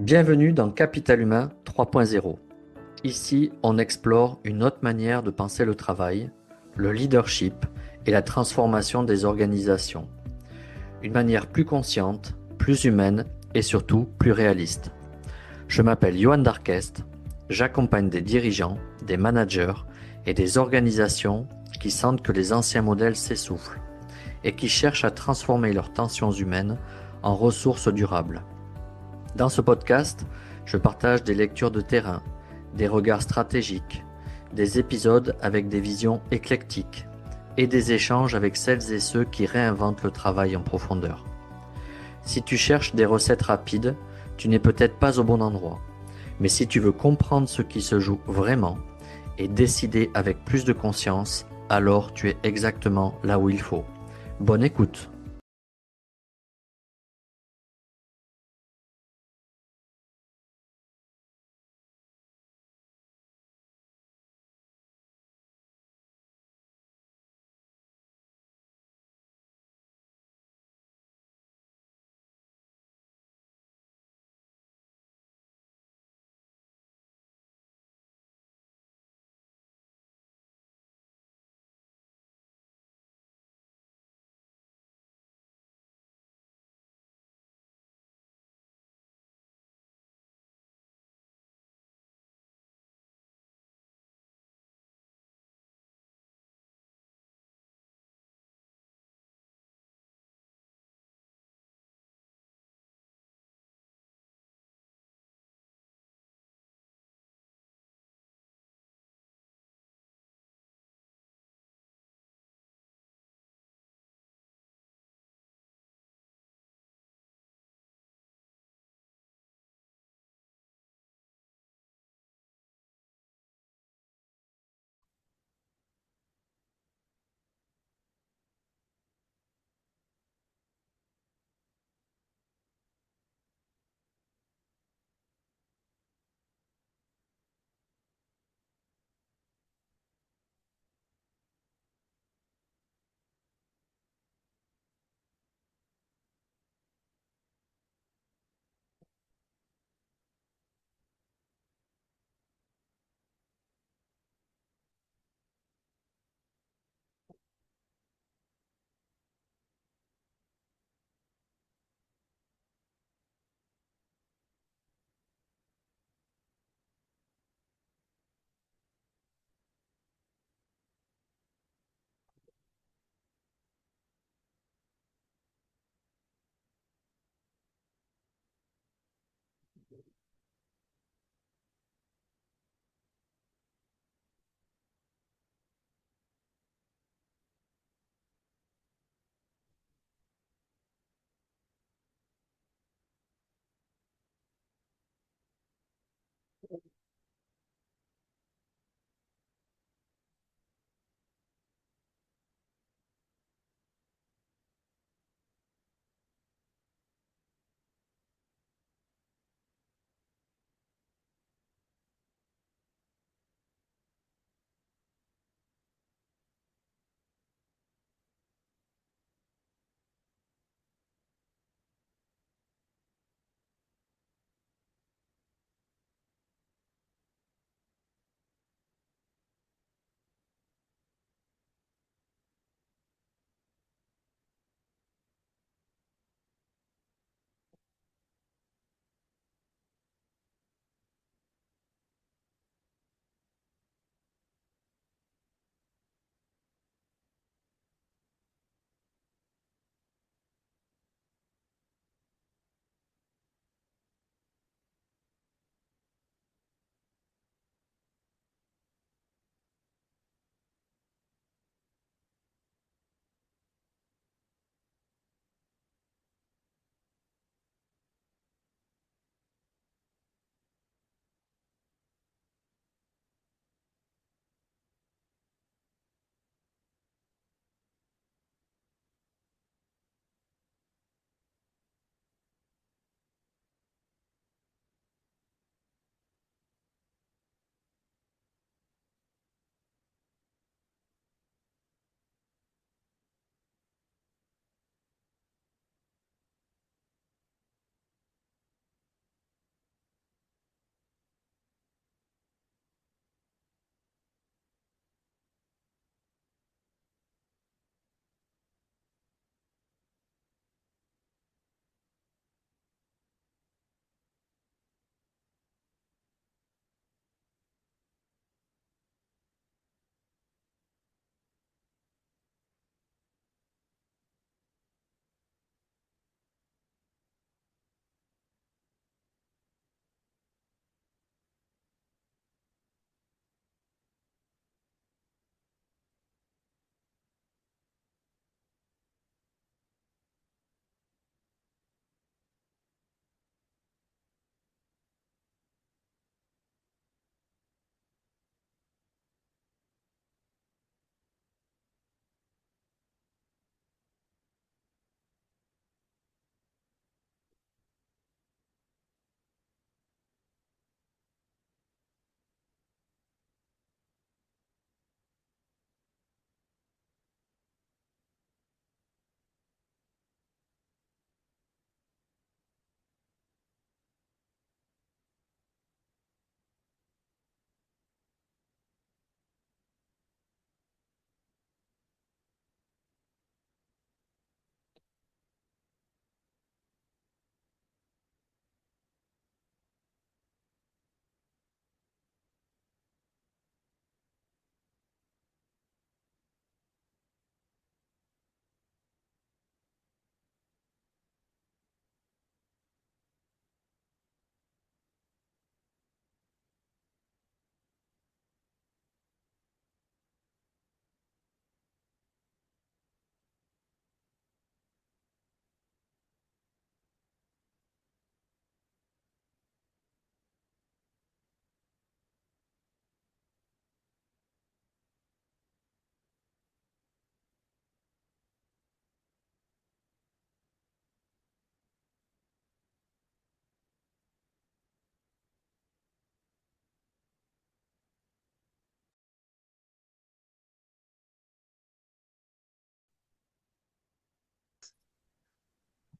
Bienvenue dans Capital Humain 3.0. Ici, on explore une autre manière de penser le travail, le leadership et la transformation des organisations. Une manière plus consciente, plus humaine et surtout plus réaliste. Je m'appelle Johan Darquest, j'accompagne des dirigeants, des managers et des organisations qui sentent que les anciens modèles s'essoufflent et qui cherchent à transformer leurs tensions humaines en ressources durables. Dans ce podcast, je partage des lectures de terrain, des regards stratégiques, des épisodes avec des visions éclectiques et des échanges avec celles et ceux qui réinventent le travail en profondeur. Si tu cherches des recettes rapides, tu n'es peut-être pas au bon endroit. Mais si tu veux comprendre ce qui se joue vraiment et décider avec plus de conscience, alors tu es exactement là où il faut. Bonne écoute!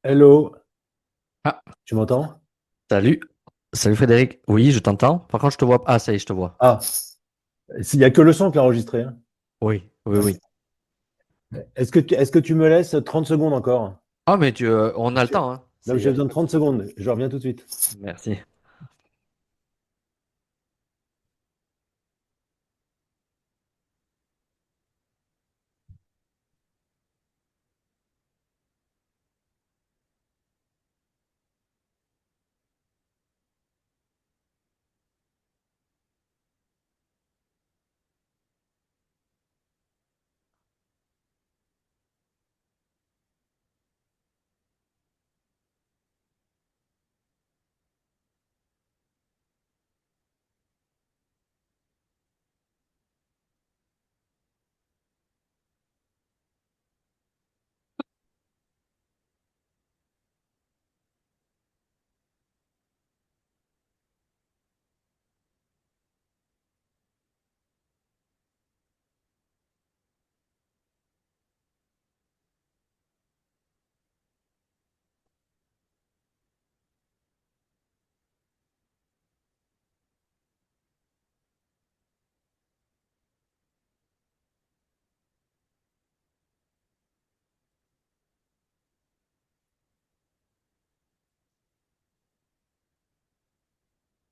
Hello, Ah, tu m'entends? salut. Salut Frédéric. Oui, je t'entends. Par contre, je te vois pas. Ah, ça y est, je te vois. Ah, il n'y a que le son qui est enregistré, hein. Oui, oui, Ouais. oui. Est-ce que tu me laisses 30 secondes encore? Ah, mais on a le J'ai- temps, hein. Non, j'ai besoin de 30 secondes. Je reviens tout de suite. Merci.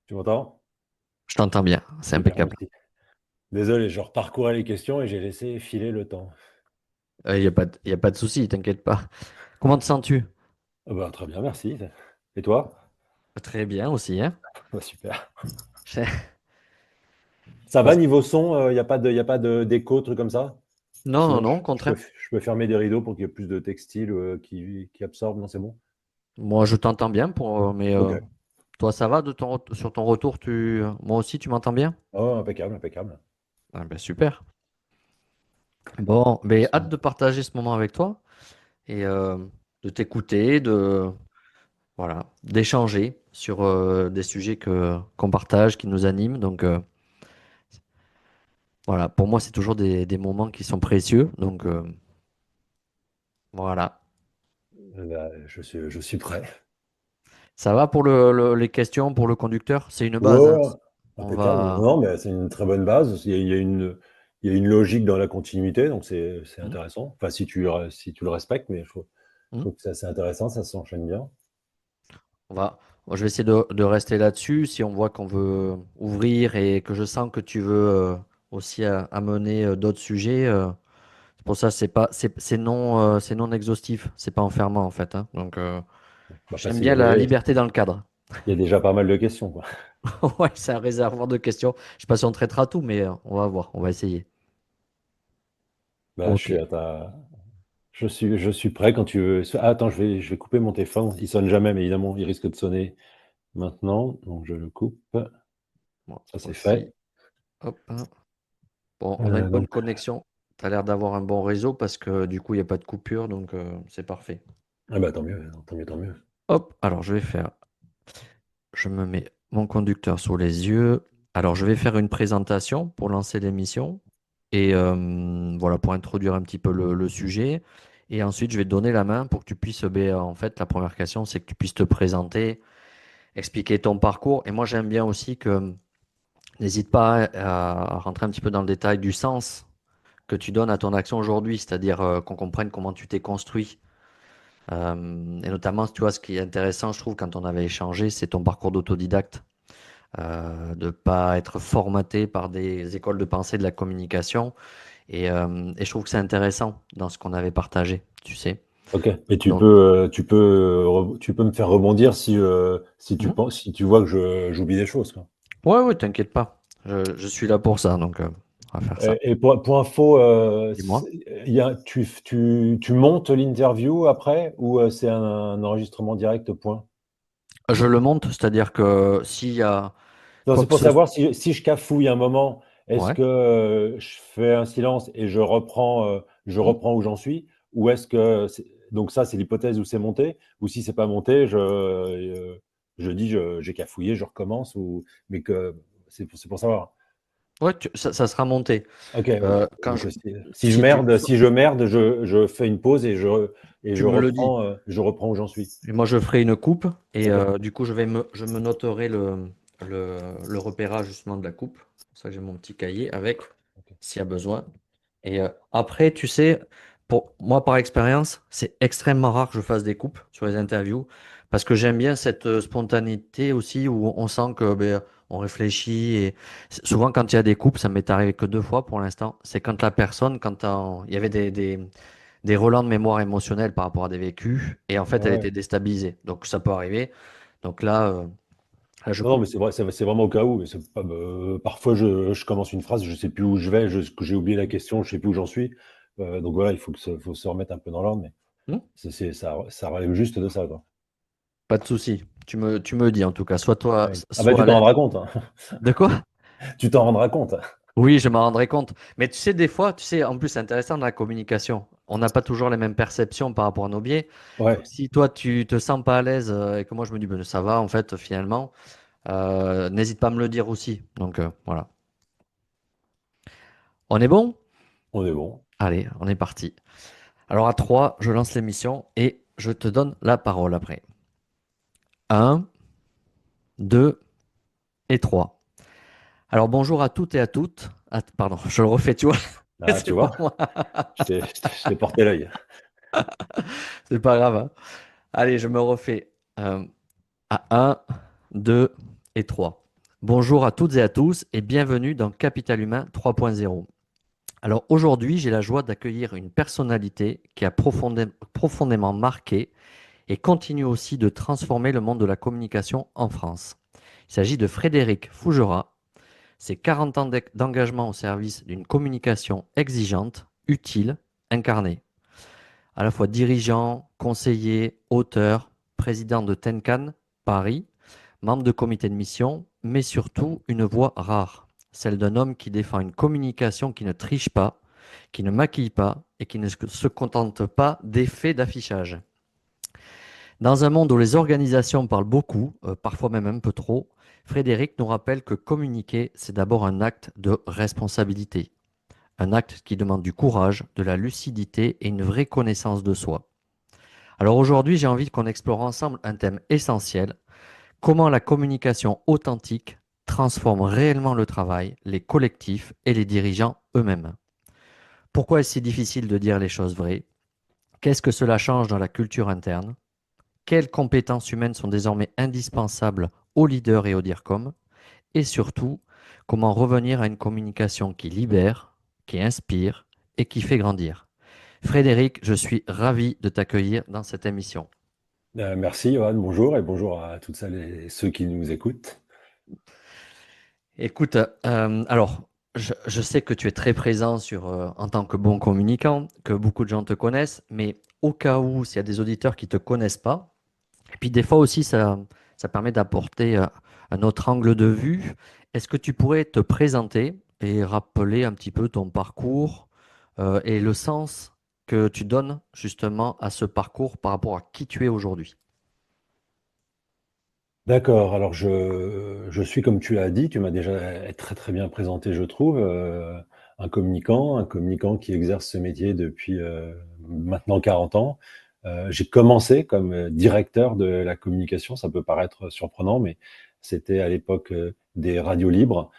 Tu m'entends? Je t'entends bien. C'est Super, impeccable. merci. Désolé, je reparcourais les questions et j'ai laissé filer le temps. Il n'y a pas y a pas de souci, t'inquiète pas. Comment te sens-tu? Ah bah, très bien, merci. Et toi? Très bien aussi, hein. Ah, super. C'est- Ça Bon. va niveau son? Il n'y a pas d'écho, truc comme ça? Non, non, Sinon, non, au contraire. je peux fermer des rideaux pour qu'il y ait plus de textile qui absorbe. Non, c'est bon? Moi, je t'entends bien mais Ok. toi, ça va sur ton retour, moi aussi, tu m'entends bien? Oh, impeccable, impeccable. Ah, ben, super. Bon, mais hâte de partager ce moment avec toi et de t'écouter, voilà, d'échanger sur des sujets qu'on partage, qui nous animent. Donc voilà, pour moi, c'est toujours des moments qui sont précieux. Donc voilà. Là, je suis prêt. Ça va pour les questions, pour le conducteur? C'est une base, hein. Ouais, On impeccable. va. Non, mais c'est une très bonne base. Il y a une logique dans la continuité, donc c'est Hmm, intéressant. Enfin, si tu le respectes, mais je hmm. trouve que c'est assez intéressant, ça s'enchaîne bien. On va. Moi, je vais essayer de rester là-dessus. Si on voit qu'on veut ouvrir et que je sens que tu veux aussi amener d'autres sujets, c'est pour ça c'est pas c'est non exhaustif. C'est pas enfermant en fait, hein. Donc Bah, parce j'aime qu'il y bien a la des- liberté dans le cadre. il y a déjà pas mal de questions, quoi. Ouais, c'est un réservoir de questions. Je sais pas si on traitera tout, mais on va voir, on va essayer. Bah, Ok. je suis prêt quand tu veux. Ah, attends, je vais couper mon téléphone. Il sonne jamais, mais évidemment, il risque de sonner maintenant. Donc, je le coupe. Moi Ça, c'est aussi. fait. Hop, hein. Bon, on a une bonne Donc, connexion. Tu as l'air d'avoir un bon réseau parce que du coup, il n'y a pas de coupure, donc c'est parfait. ah bah, tant mieux, tant mieux, tant mieux. Hop, alors je me mets mon conducteur sous les yeux. Alors, je vais faire une présentation pour lancer l'émission et voilà, pour introduire un petit peu le sujet. Et ensuite, je vais te donner la main pour que tu puisses, en fait, la première question, c'est que tu puisses te présenter, expliquer ton parcours. Et moi, j'aime bien aussi que n'hésite pas à rentrer un petit peu dans le détail du sens que tu donnes à ton action aujourd'hui, c'est-à-dire qu'on comprenne comment tu t'es construit. Et notamment, tu vois, ce qui est intéressant, je trouve, quand on avait échangé, c'est ton parcours d'autodidacte, de pas être formaté par des écoles de pensée de la communication. Et je trouve que c'est intéressant dans ce qu'on avait partagé, tu sais. Ok. Et Donc, tu peux me faire rebondir mhm. si tu vois que j'oublie des choses, quoi. Ouais, ouais, t'inquiète pas. Je suis là pour ça, donc on va faire ça. Et pour info, Dis-moi. tu montes l'interview après ou c'est un enregistrement direct, point? Je le monte, c'est-à-dire que s'il y a Non, quoi c'est que pour ce soit. savoir si je cafouille un moment, est-ce Ouais. que je fais un silence et je Mhm. reprends où j'en suis, ou donc ça c'est l'hypothèse où c'est monté, ou si c'est pas monté, je dis j'ai cafouillé, je recommence, mais que c'est pour savoir. Ouais, ça sera monté. Ok, ouais. Quand Donc, si tu, si je merde, je fais une pause et tu me le dis. je reprends où j'en suis. Et moi, je ferai une coupe et Ok. du coup, je me noterai le repérage justement de la coupe. C'est pour ça que j'ai mon petit cahier avec, Ok. s'il y a besoin. Et après, tu sais, pour moi, par expérience, c'est extrêmement rare que je fasse des coupes sur les interviews parce que j'aime bien cette spontanéité aussi où on sent que on réfléchit. Et souvent, quand il y a des coupes, ça m'est arrivé que 2 fois pour l'instant. C'est quand la personne, il y avait des relents de mémoire émotionnelle par rapport à des vécus, et en fait, Ouais, elle ouais. était déstabilisée. Donc, ça peut arriver. Donc là, je Non, non, coupe. mais c'est vrai, c'est vraiment au cas où. C'est pas, parfois, je commence une phrase, je sais plus où je vais, que j'ai oublié la question, je sais plus où j'en suis. Donc voilà, faut se remettre un peu dans l'ordre, mais Hmm. ça relève juste de ça, quoi. Pas de souci. Tu me dis en tout cas, soit toi, Ouais. Ah bah, soit tu à t'en l'aise. rendras compte, hein. De quoi? Tu t'en rendras compte. Oui, je m'en rendrai compte. Mais tu sais, des fois, tu sais, en plus, c'est intéressant dans la communication. On n'a pas toujours les mêmes perceptions par rapport à nos biais. Donc, Ouais, si toi, tu te sens pas à l'aise et que moi, je me dis, ben, ça va, en fait, finalement, n'hésite pas à me le dire aussi. Donc, voilà. On est bon? on est bon. Allez, on est parti. Alors, à 3, je lance l'émission et je te donne la parole après. Un, 2 et 3. Alors, bonjour à toutes et à toutes. Ah, pardon, je le refais, tu vois. Ah, C'est tu pas vois, moi. je t'ai porté l'œil. C'est pas grave, hein. Allez, je me refais. À 1, 2 et 3. Bonjour à toutes et à tous et bienvenue dans Capital Humain 3.0. Alors aujourd'hui, j'ai la joie d'accueillir une personnalité qui a profondément marqué et continue aussi de transformer le monde de la communication en France. Il s'agit de Frédéric Fougera. C'est 40 ans d'engagement au service d'une communication exigeante, utile, incarnée. À la fois dirigeant, conseiller, auteur, président de Tenkan Paris, membre de comité de mission, mais surtout une voix rare, celle d'un homme qui défend une communication qui ne triche pas, qui ne maquille pas et qui ne se contente pas d'effets d'affichage. Dans un monde où les organisations parlent beaucoup, parfois même un peu trop, Frédéric nous rappelle que communiquer, c'est d'abord un acte de responsabilité, un acte qui demande du courage, de la lucidité et une vraie connaissance de soi. Alors aujourd'hui, j'ai envie qu'on explore ensemble un thème essentiel: comment la communication authentique transforme réellement le travail, les collectifs et les dirigeants eux-mêmes. Pourquoi est-ce si difficile de dire les choses vraies? Qu'est-ce que cela change dans la culture interne? Quelles compétences humaines sont désormais indispensables aux leaders et aux DIRCOM? Et surtout, comment revenir à une communication qui libère, qui inspire et qui fait grandir? Frédéric, je suis ravi de t'accueillir dans cette émission. Merci, Johan. Bonjour et bonjour à toutes celles et ceux qui nous écoutent. Écoute, alors, je sais que tu es très présent en tant que bon communicant, que beaucoup de gens te connaissent, mais au cas où, s'il y a des auditeurs qui ne te connaissent pas, et puis des fois aussi, ça permet d'apporter un autre angle de vue, est-ce que tu pourrais te présenter et rappeler un petit peu ton parcours et le sens que tu donnes justement à ce parcours par rapport à qui tu es aujourd'hui? D'accord, alors je suis comme tu l'as dit, tu m'as déjà très très bien présenté, je trouve, un communicant qui exerce ce métier depuis maintenant 40 ans. J'ai commencé comme directeur de la communication, ça peut paraître surprenant, mais c'était à l'époque des radios libres.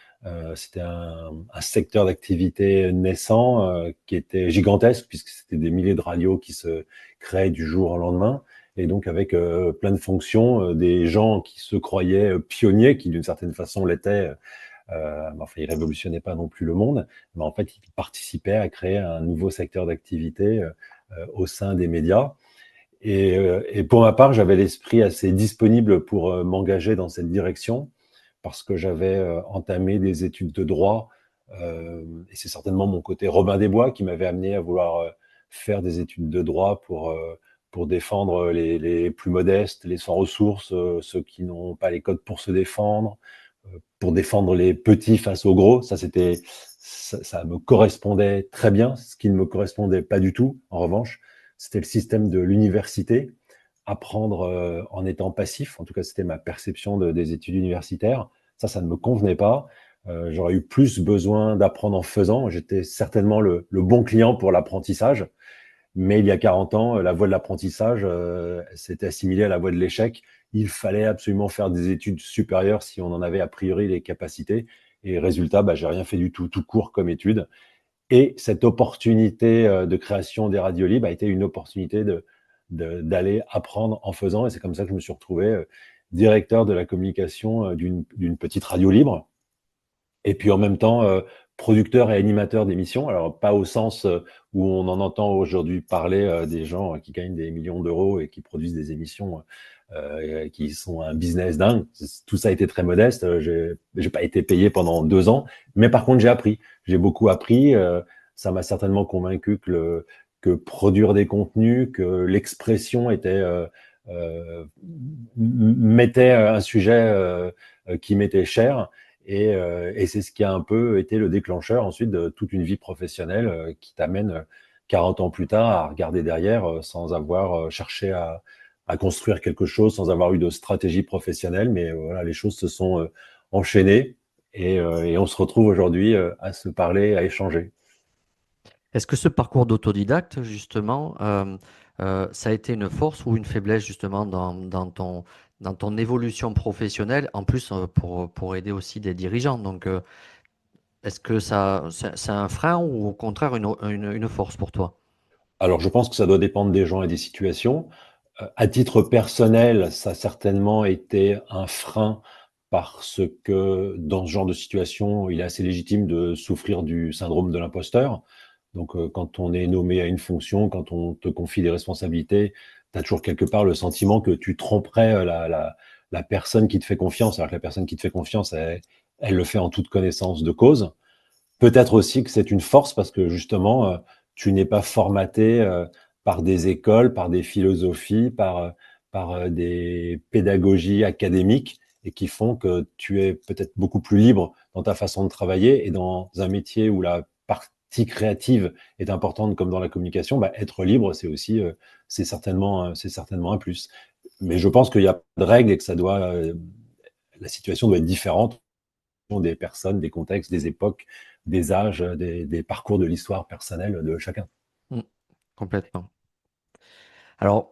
C'était un secteur d'activité naissant qui était gigantesque, puisque c'était des milliers de radios qui se créaient du jour au lendemain et donc avec plein de fonctions, des gens qui se croyaient pionniers, qui d'une certaine façon l'étaient, mais enfin ils révolutionnaient pas non plus le monde, mais en fait ils participaient à créer un nouveau secteur d'activité au sein des médias. Et pour ma part, j'avais l'esprit assez disponible pour m'engager dans cette direction, parce que j'avais entamé des études de droit, et c'est certainement mon côté Robin des Bois qui m'avait amené à vouloir faire des études de droit pour défendre les plus modestes, les sans ressources, ceux qui n'ont pas les codes pour se défendre, pour défendre les petits face aux gros. Ça me correspondait très bien. Ce qui ne me correspondait pas du tout, en revanche, c'était le système de l'université. Apprendre en étant passif, en tout cas c'était ma perception des études universitaires. Ça ne me convenait pas. J'aurais eu plus besoin d'apprendre en faisant. J'étais certainement le bon client pour l'apprentissage. Mais il y a 40 ans, la voie de l'apprentissage s'était assimilée à la voie de l'échec. Il fallait absolument faire des études supérieures si on en avait a priori les capacités. Et résultat, j'ai rien fait du tout, tout court comme étude. Et cette opportunité de création des radios libres a été une opportunité d'aller apprendre en faisant. Et c'est comme ça que je me suis retrouvé directeur de la communication d'une petite radio libre. Et puis en même temps, producteur et animateur d'émissions. Alors pas au sens où on en entend aujourd'hui parler des gens qui gagnent des millions d'euros et qui produisent des émissions qui sont un business dingue. Tout ça a été très modeste. J'ai pas été payé pendant 2 ans, mais par contre j'ai appris. J'ai beaucoup appris. Ça m'a certainement convaincu que produire des contenus, que l'expression mettait un sujet qui m'était cher. Et c'est ce qui a un peu été le déclencheur ensuite de toute une vie professionnelle qui t'amène 40 ans plus tard à regarder derrière sans avoir cherché à construire quelque chose, sans avoir eu de stratégie professionnelle. Mais voilà, les choses se sont enchaînées et on se retrouve aujourd'hui à se parler, à échanger. Est-ce que ce parcours d'autodidacte, justement, ça a été une force ou une faiblesse, justement, dans ton évolution professionnelle, en plus pour aider aussi des dirigeants? Donc, est-ce que c'est un frein ou au contraire une force pour toi? Alors, je pense que ça doit dépendre des gens et des situations. À titre personnel, ça a certainement été un frein parce que dans ce genre de situation, il est assez légitime de souffrir du syndrome de l'imposteur. Donc, quand on est nommé à une fonction, quand on te confie des responsabilités, tu as toujours quelque part le sentiment que tu tromperais la personne qui te fait confiance, alors que la personne qui te fait confiance, elle le fait en toute connaissance de cause. Peut-être aussi que c'est une force parce que justement, tu n'es pas formaté par des écoles, par des philosophies, par des pédagogies académiques et qui font que tu es peut-être beaucoup plus libre dans ta façon de travailler et dans un métier où la partie créative est importante comme dans la communication, être libre, c'est aussi, c'est certainement un plus. Mais je pense qu'il n'y a pas de règle et que la situation doit être différente des personnes, des contextes, des époques, des âges, des parcours de l'histoire personnelle de chacun. Mm, complètement. Alors,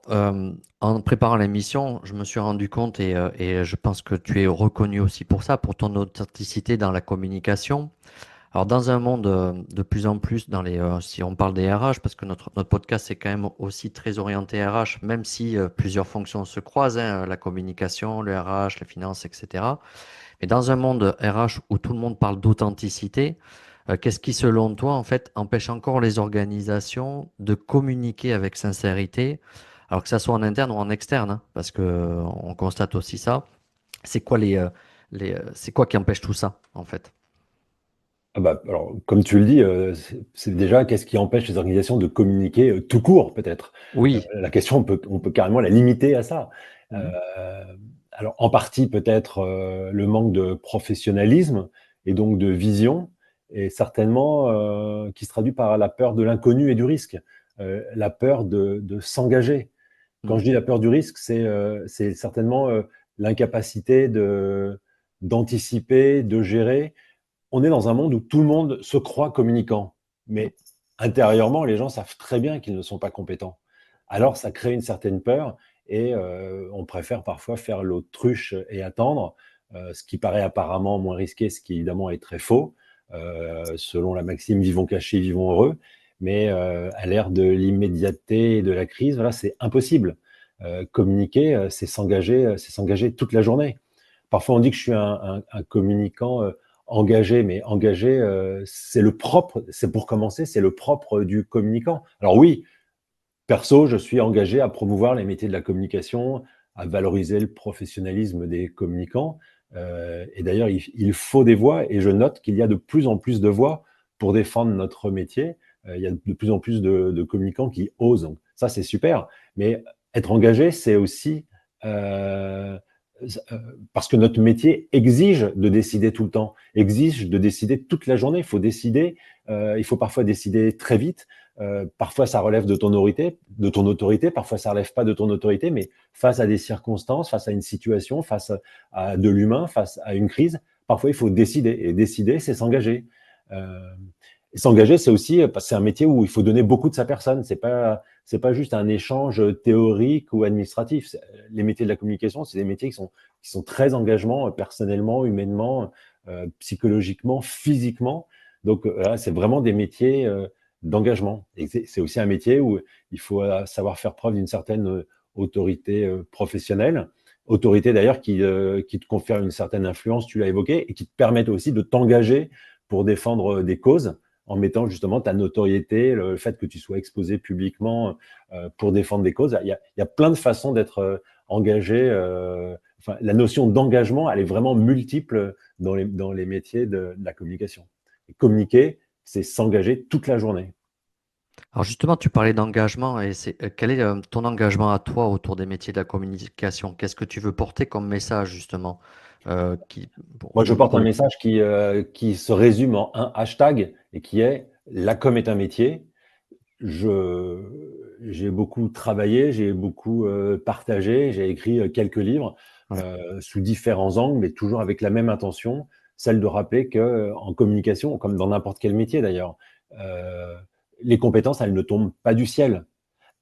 en préparant l'émission, je me suis rendu compte et je pense que tu es reconnu aussi pour ça, pour ton authenticité dans la communication. Alors, dans un monde de plus en plus, si on parle des RH, parce que notre podcast est quand même aussi très orienté RH, même si plusieurs fonctions se croisent, hein, la communication, le RH, la finance, etc. Mais dans un monde RH où tout le monde parle d'authenticité, qu'est-ce qui, selon toi, en fait, empêche encore les organisations de communiquer avec sincérité, alors que ça soit en interne ou en externe, hein, parce que on constate aussi ça. C'est quoi c'est quoi qui empêche tout ça, en fait? Alors, comme tu le dis, c'est déjà qu'est-ce qui empêche les organisations de communiquer tout court, peut-être. Oui. La question, on peut carrément la limiter à ça. Mhm. Euh, alors, en partie, peut-être le manque de professionnalisme et donc de vision, et certainement qui se traduit par la peur de l'inconnu et du risque, la peur de s'engager. Quand Mhm. je dis la peur du risque, c'est certainement l'incapacité d'anticiper, de gérer. On est dans un monde où tout le monde se croit communicant, mais intérieurement, les gens savent très bien qu'ils ne sont pas compétents. Alors, ça crée une certaine peur et on préfère parfois faire l'autruche et attendre, ce qui paraît apparemment moins risqué, ce qui évidemment est très faux, selon la maxime vivons cachés, vivons heureux. Mais à l'ère de l'immédiateté et de la crise, voilà, c'est impossible. Communiquer, c'est s'engager toute la journée. Parfois, on dit que je suis un communicant engagé, mais engagé, c'est le propre, c'est pour commencer, c'est le propre du communicant. Alors oui, perso, je suis engagé à promouvoir les métiers de la communication, à valoriser le professionnalisme des communicants. Et d'ailleurs, il faut des voix, et je note qu'il y a de plus en plus de voix pour défendre notre métier. Il y a de plus en plus de communicants qui osent. Donc, ça, c'est super. Mais être engagé, c'est aussi parce que notre métier exige de décider tout le temps, exige de décider toute la journée. Il faut décider, il faut parfois décider très vite. Parfois, ça relève de ton autorité, parfois, ça relève pas de ton autorité, mais face à des circonstances, face à une situation, face à de l'humain, face à une crise, parfois il faut décider. Et décider, c'est s'engager. Euh, et s'engager, c'est aussi, parce que c'est un métier où il faut donner beaucoup de sa personne. C'est pas juste un échange théorique ou administratif. Les métiers de la communication, c'est des métiers qui sont très engagements, personnellement, humainement, psychologiquement, physiquement. Donc, c'est vraiment des métiers d'engagement. Et c'est aussi un métier où il faut savoir faire preuve d'une certaine autorité professionnelle, autorité d'ailleurs qui te confère une certaine influence, tu l'as évoqué, et qui te permettent aussi de t'engager pour défendre des causes en mettant justement ta notoriété, le fait que tu sois exposé publiquement pour défendre des causes. Il y a plein de façons d'être engagé. Enfin, la notion d'engagement, elle est vraiment multiple dans les métiers de la communication. Et communiquer, c'est s'engager toute la journée. Alors justement, tu parlais d'engagement et quel est ton engagement à toi autour des métiers de la communication? Qu'est-ce que tu veux porter comme message justement Moi, je porte pour un les... message qui se résume en un hashtag et qui est la com est un métier. Je, j'ai beaucoup travaillé, j'ai beaucoup partagé, j'ai écrit quelques livres Ouais. sous différents angles, mais toujours avec la même intention, celle de rappeler que en communication, comme dans n'importe quel métier d'ailleurs, euh, les compétences, elles ne tombent pas du ciel.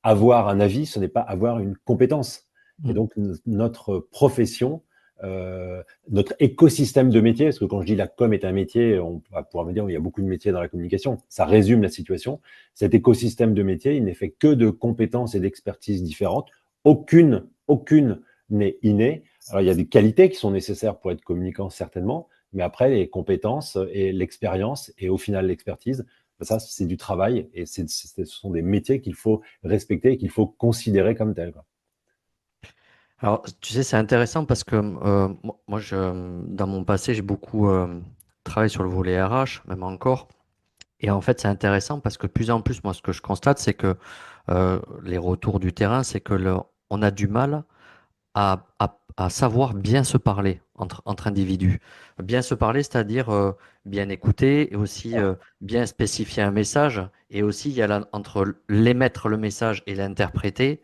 Avoir un avis, ce n'est pas avoir une compétence. Et Mm. donc, notre profession, euh, notre écosystème de métiers, parce que quand je dis la com est un métier, on va pouvoir me dire il y a beaucoup de métiers dans la communication, ça résume la situation. Cet écosystème de métiers, il n'est fait que de compétences et d'expertises différentes. Aucune n'est innée. Alors, il y a des qualités qui sont nécessaires pour être communicant, certainement, mais après, les compétences et l'expérience, et au final l'expertise, ça, c'est du travail et ce sont des métiers qu'il faut respecter et qu'il faut considérer comme tels, quoi. Alors, tu sais, c'est intéressant parce que dans mon passé, j'ai beaucoup travaillé sur le volet RH, même encore. Et en fait, c'est intéressant parce que de plus en plus, moi, ce que je constate, c'est que les retours du terrain, c'est que on a du mal à savoir bien se parler entre individus. Bien se parler, c'est-à-dire bien écouter et aussi bien spécifier un message. Et aussi, il y a entre l'émettre le message et l'interpréter,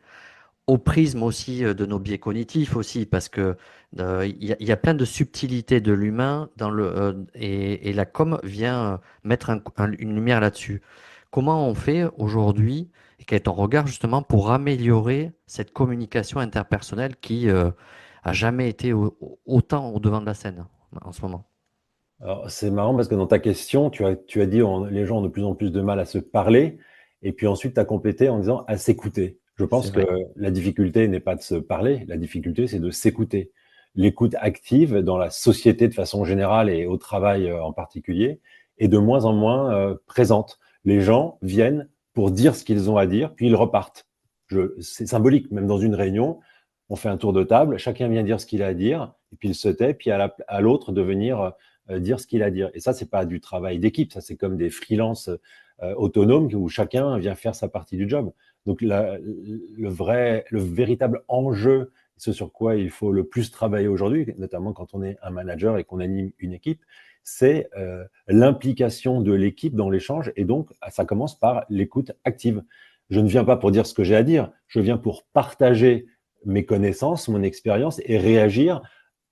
au prisme aussi de nos biais cognitifs aussi, parce que il y a plein de subtilités de l'humain et la com vient mettre une lumière là-dessus. Comment on fait aujourd'hui et quel est ton regard justement pour améliorer cette communication interpersonnelle qui a jamais été autant au devant de la scène en ce moment? Alors, c'est marrant parce que dans ta question, tu as dit les gens ont de plus en plus de mal à se parler, et puis ensuite tu as complété en disant à s'écouter. Je C'est pense que vrai. la difficulté n'est pas de se parler, la difficulté c'est de s'écouter. L'écoute active dans la société de façon générale et au travail en particulier est de moins en moins présente. Les gens viennent pour dire ce qu'ils ont à dire, puis ils repartent. C'est symbolique, même dans une réunion, on fait un tour de table, chacun vient dire ce qu'il a à dire, et puis il se tait, puis à l'autre de venir dire ce qu'il a à dire. Et ça, c'est pas du travail d'équipe, ça c'est comme des freelances autonomes où chacun vient faire sa partie du job. Donc le véritable enjeu, ce sur quoi il faut le plus travailler aujourd'hui, notamment quand on est un manager et qu'on anime une équipe, c'est l'implication de l'équipe dans l'échange. Et donc, ça commence par l'écoute active. Je ne viens pas pour dire ce que j'ai à dire, je viens pour partager mes connaissances, mon expérience et réagir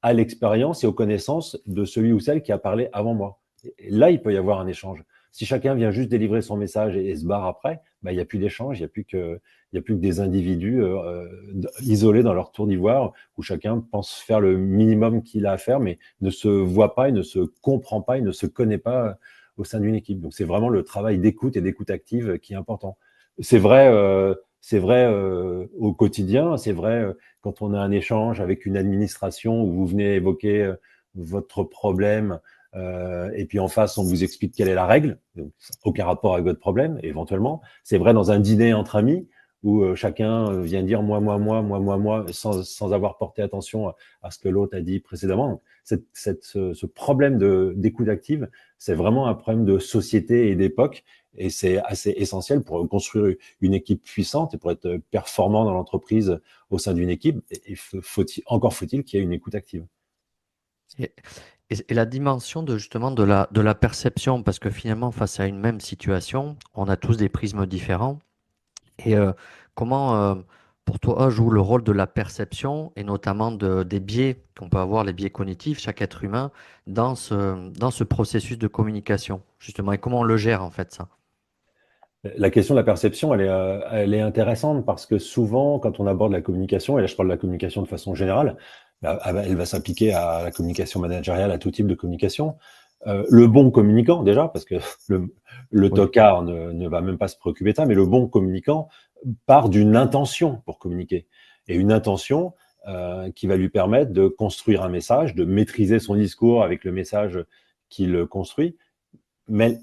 à l'expérience et aux connaissances de celui ou celle qui a parlé avant moi. Et là, il peut y avoir un échange. Si chacun vient juste délivrer son message et se barre après, bah, il n'y a plus d'échange, il y a plus que des individus isolés dans leur tour d'ivoire où chacun pense faire le minimum qu'il a à faire, mais ne se voit pas, il ne se comprend pas, il ne se connaît pas au sein d'une équipe. Donc c'est vraiment le travail d'écoute et d'écoute active qui est important. C'est vrai au quotidien, c'est vrai quand on a un échange avec une administration où vous venez évoquer votre problème et puis en face on vous explique quelle est la règle, donc aucun rapport avec votre problème éventuellement. C'est vrai dans un dîner entre amis où chacun vient dire moi, sans avoir porté attention à ce que l'autre a dit précédemment. Ce problème d'écoute active, c'est vraiment un problème de société et d'époque. Et c'est assez essentiel pour construire une équipe puissante et pour être performant dans l'entreprise au sein d'une équipe. Encore faut-il qu'il y ait une écoute active. Et, et la dimension de justement de la perception, parce que finalement, face à une même situation, on a tous des prismes différents. Et comment pour toi, joue le rôle de la perception et notamment des biais qu'on peut avoir, les biais cognitifs, chaque être humain, dans ce processus de communication, justement, et comment on le gère en fait ça? La question de la perception, elle est intéressante parce que souvent, quand on aborde la communication, et là je parle de la communication de façon générale, elle va s'appliquer à la communication managériale, à tout type de communication. Le bon communicant, déjà, parce que le, le Oui, tocard ne va même pas se préoccuper de ça, mais le bon communicant part d'une intention pour communiquer. Et une intention qui va lui permettre de construire un message, de maîtriser son discours avec le message qu'il construit. Mais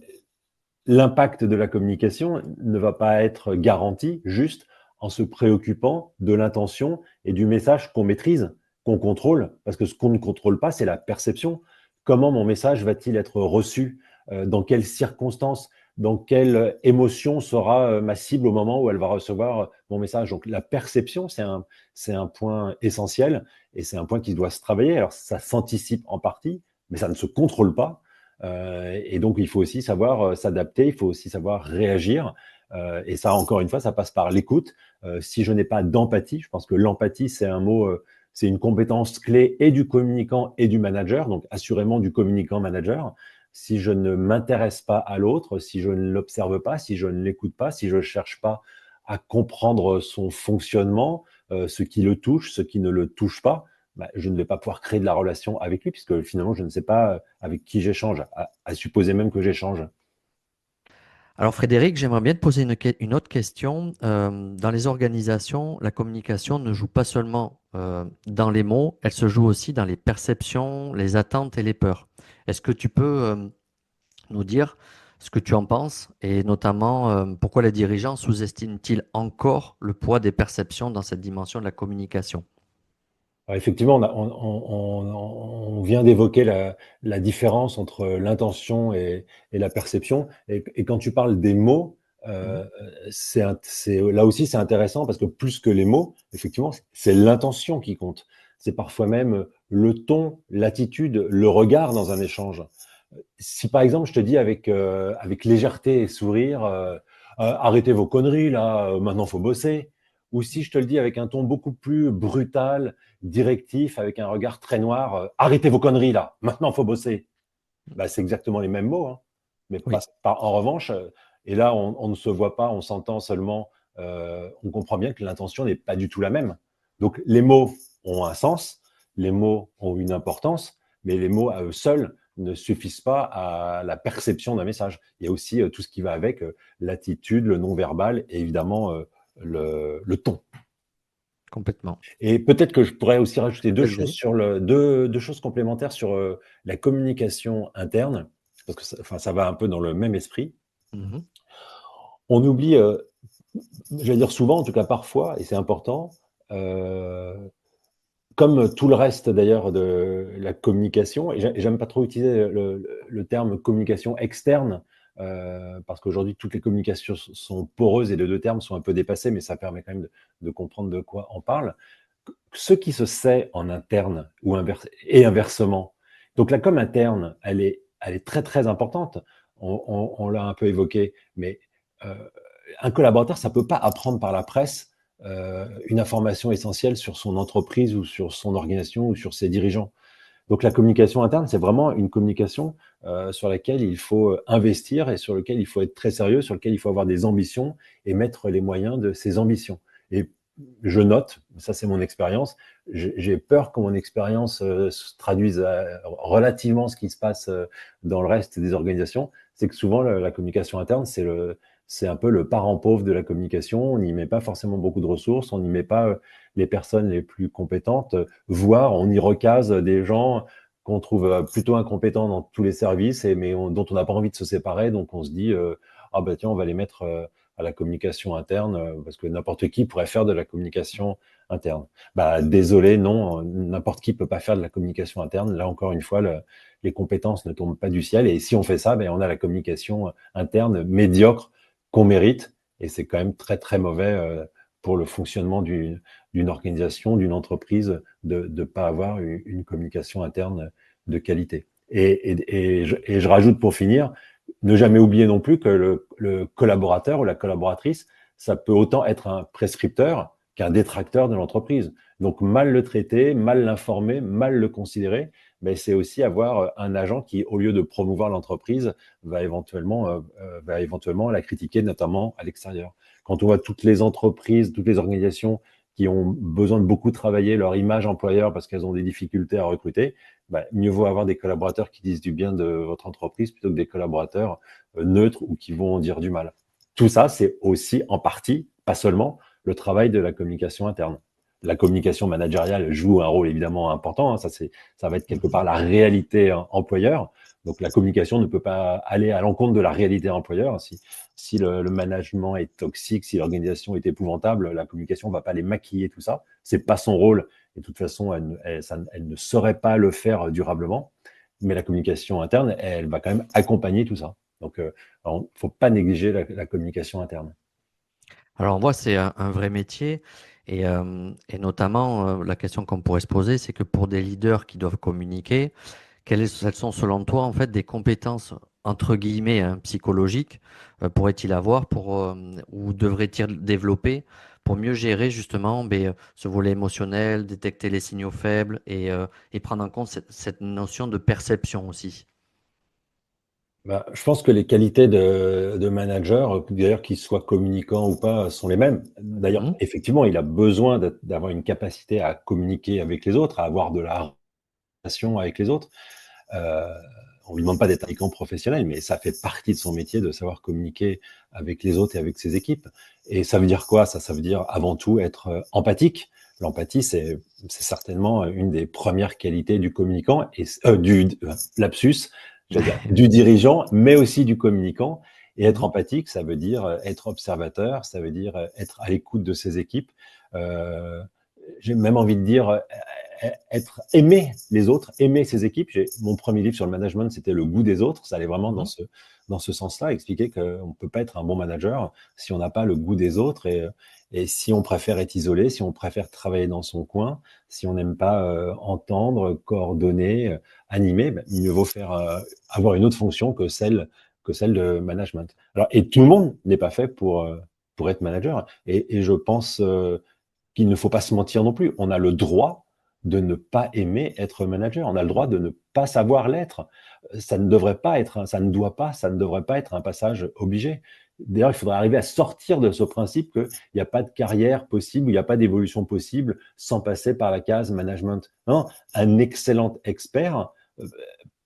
l'impact de la communication ne va pas être garanti juste en se préoccupant de l'intention et du message qu'on maîtrise, qu'on contrôle, parce que ce qu'on ne contrôle pas, c'est la perception. Comment mon message va-t-il être reçu? Dans quelles circonstances? Dans quelle émotion sera ma cible au moment où elle va recevoir mon message? Donc la perception, c'est un point essentiel et c'est un point qui doit se travailler. Alors ça s'anticipe en partie, mais ça ne se contrôle pas. Et donc, il faut aussi savoir s'adapter, il faut aussi savoir réagir. Et ça, encore une fois, ça passe par l'écoute. Si je n'ai pas d'empathie, je pense que l'empathie, c'est un mot, c'est une compétence clé et du communicant et du manager, donc assurément du communicant-manager. Si je ne m'intéresse pas à l'autre, si je ne l'observe pas, si je ne l'écoute pas, si je ne cherche pas à comprendre son fonctionnement, ce qui le touche, ce qui ne le touche pas, bah, je ne vais pas pouvoir créer de la relation avec lui, puisque finalement, je ne sais pas avec qui j'échange, à supposer même que j'échange. alors Frédéric, j'aimerais bien te poser une autre question. Dans les organisations, la communication ne joue pas seulement dans les mots, elle se joue aussi dans les perceptions, les attentes et les peurs. Est-ce que tu peux nous dire ce que tu en penses et notamment pourquoi les dirigeants sous-estiment-ils encore le poids des perceptions dans cette dimension de la communication? Alors, effectivement, on vient d'évoquer la différence entre l'intention et la perception. Et quand tu parles des mots, Mhm. là aussi, c'est intéressant parce que plus que les mots, effectivement, c'est l'intention qui compte. C'est parfois même le ton, l'attitude, le regard dans un échange. Si par exemple, je te dis avec légèreté et sourire, arrêtez vos conneries là, maintenant faut bosser. Ou si je te le dis avec un ton beaucoup plus brutal, directif, avec un regard très noir, arrêtez vos conneries là, maintenant faut bosser. Bah, c'est exactement les mêmes mots, hein. Mais Oui, en revanche, et là on ne se voit pas, on s'entend seulement, on comprend bien que l'intention n'est pas du tout la même. Donc les mots ont un sens, les mots ont une importance, mais les mots à eux seuls ne suffisent pas à la perception d'un message. Il y a aussi tout ce qui va avec l'attitude, le non-verbal et évidemment le ton. complètement. Et peut-être que je pourrais aussi rajouter Vas-y. deux choses complémentaires sur la communication interne, parce que enfin, ça va un peu dans le même esprit. Mhm. On oublie, j'allais dire souvent, en tout cas parfois, et c'est important, euh, comme tout le reste d'ailleurs de la communication, et j'aime pas trop utiliser le terme communication externe, parce qu'aujourd'hui toutes les communications sont poreuses et les deux termes sont un peu dépassés, mais ça permet quand même de comprendre de quoi on parle. Ce qui se sait en interne et inversement. Donc la com interne, elle est très très importante. On l'a un peu évoqué, mais euh, un collaborateur, ça peut pas apprendre par la presse une information essentielle sur son entreprise ou sur son organisation ou sur ses dirigeants. Donc la communication interne, c'est vraiment une communication sur laquelle il faut investir et sur laquelle il faut être très sérieux, sur laquelle il faut avoir des ambitions et mettre les moyens de ces ambitions. Et je note, ça c'est mon expérience, j'ai peur que mon expérience se traduise relativement ce qui se passe dans le reste des organisations, c'est que souvent la communication interne, c'est un peu le parent pauvre de la communication, on n'y met pas forcément beaucoup de ressources, on n'y met pas les personnes les plus compétentes, voire on y recase des gens qu'on trouve plutôt incompétents dans tous les services, dont on n'a pas envie de se séparer, donc on se dit, ah bah tiens, on va les mettre à la communication interne, parce que n'importe qui pourrait faire de la communication interne. Bah, désolé, non, n'importe qui peut pas faire de la communication interne. Là, encore une fois, les compétences ne tombent pas du ciel. Et si on fait ça, ben, on a la communication interne médiocre qu'on mérite. Et c'est quand même très, très mauvais pour le fonctionnement d'une organisation, d'une entreprise, de ne pas avoir une communication interne de qualité. Et je rajoute pour finir, ne jamais oublier non plus que le collaborateur ou la collaboratrice, ça peut autant être un prescripteur qu'un détracteur de l'entreprise. Donc, mal le traiter, mal l'informer, mal le considérer, mais c'est aussi avoir un agent qui, au lieu de promouvoir l'entreprise, va éventuellement la critiquer, notamment à l'extérieur. Quand on voit toutes les entreprises, toutes les organisations qui ont besoin de beaucoup travailler leur image employeur parce qu'elles ont des difficultés à recruter, mieux vaut avoir des collaborateurs qui disent du bien de votre entreprise plutôt que des collaborateurs neutres ou qui vont en dire du mal. Tout ça, c'est aussi en partie, pas seulement, le travail de la communication interne. La communication managériale joue un rôle évidemment important. Hein, ça va être quelque part la réalité employeur. Donc la communication ne peut pas aller à l'encontre de la réalité employeur. Si le management est toxique, si l'organisation est épouvantable, la communication ne va pas les maquiller tout ça. C'est pas son rôle. Et de toute façon, elle ne saurait pas le faire durablement. Mais la communication interne, elle va quand même accompagner tout ça. Donc, il ne faut pas négliger la communication interne. Alors, on voit, c'est un vrai métier. Et notamment, la question qu'on pourrait se poser, c'est que pour des leaders qui doivent communiquer, quelles sont selon toi en fait des compétences entre guillemets hein, psychologiques pourrait-il avoir ou devrait-il développer pour mieux gérer justement ce volet émotionnel, détecter les signaux faibles et prendre en compte cette notion de perception aussi. Je pense que les qualités de manager, d'ailleurs qu'ils soient communicants ou pas, sont les mêmes. D'ailleurs, Mhm. effectivement, il a besoin d'avoir une capacité à communiquer avec les autres, à avoir de la relation avec les autres. Euh, on lui demande pas d'être un communicant professionnel, mais ça fait partie de son métier de savoir communiquer avec les autres et avec ses équipes. Et ça veut dire quoi? Ça veut dire avant tout être empathique. L'empathie, c'est certainement une des premières qualités du communicant et lapsus, j'allais dire du dirigeant, mais aussi du communicant. Et être Mhm. empathique, ça veut dire être observateur, ça veut dire être à l'écoute de ses équipes. Euh, j'ai même envie de dire être aimer les autres, aimer ses équipes. Mon premier livre sur le management, c'était Le goût des autres. Ça allait vraiment Mhm. dans ce sens-là, expliquer qu'on ne peut pas être un bon manager si on n'a pas le goût des autres et si on préfère être isolé, si on préfère travailler dans son coin, si on n'aime pas entendre, coordonner, animer, mieux vaut avoir une autre fonction que celle de management. Alors, et tout le monde n'est pas fait pour être manager. Et je pense qu'il ne faut pas se mentir non plus. On a le droit de ne pas aimer être manager. On a le droit de ne pas savoir l'être. Ça ne devrait pas être, ça ne doit pas, ça ne devrait pas être un passage obligé. D'ailleurs, il faudrait arriver à sortir de ce principe qu'il n'y a pas de carrière possible, il n'y a pas d'évolution possible sans passer par la case management. Non, un excellent expert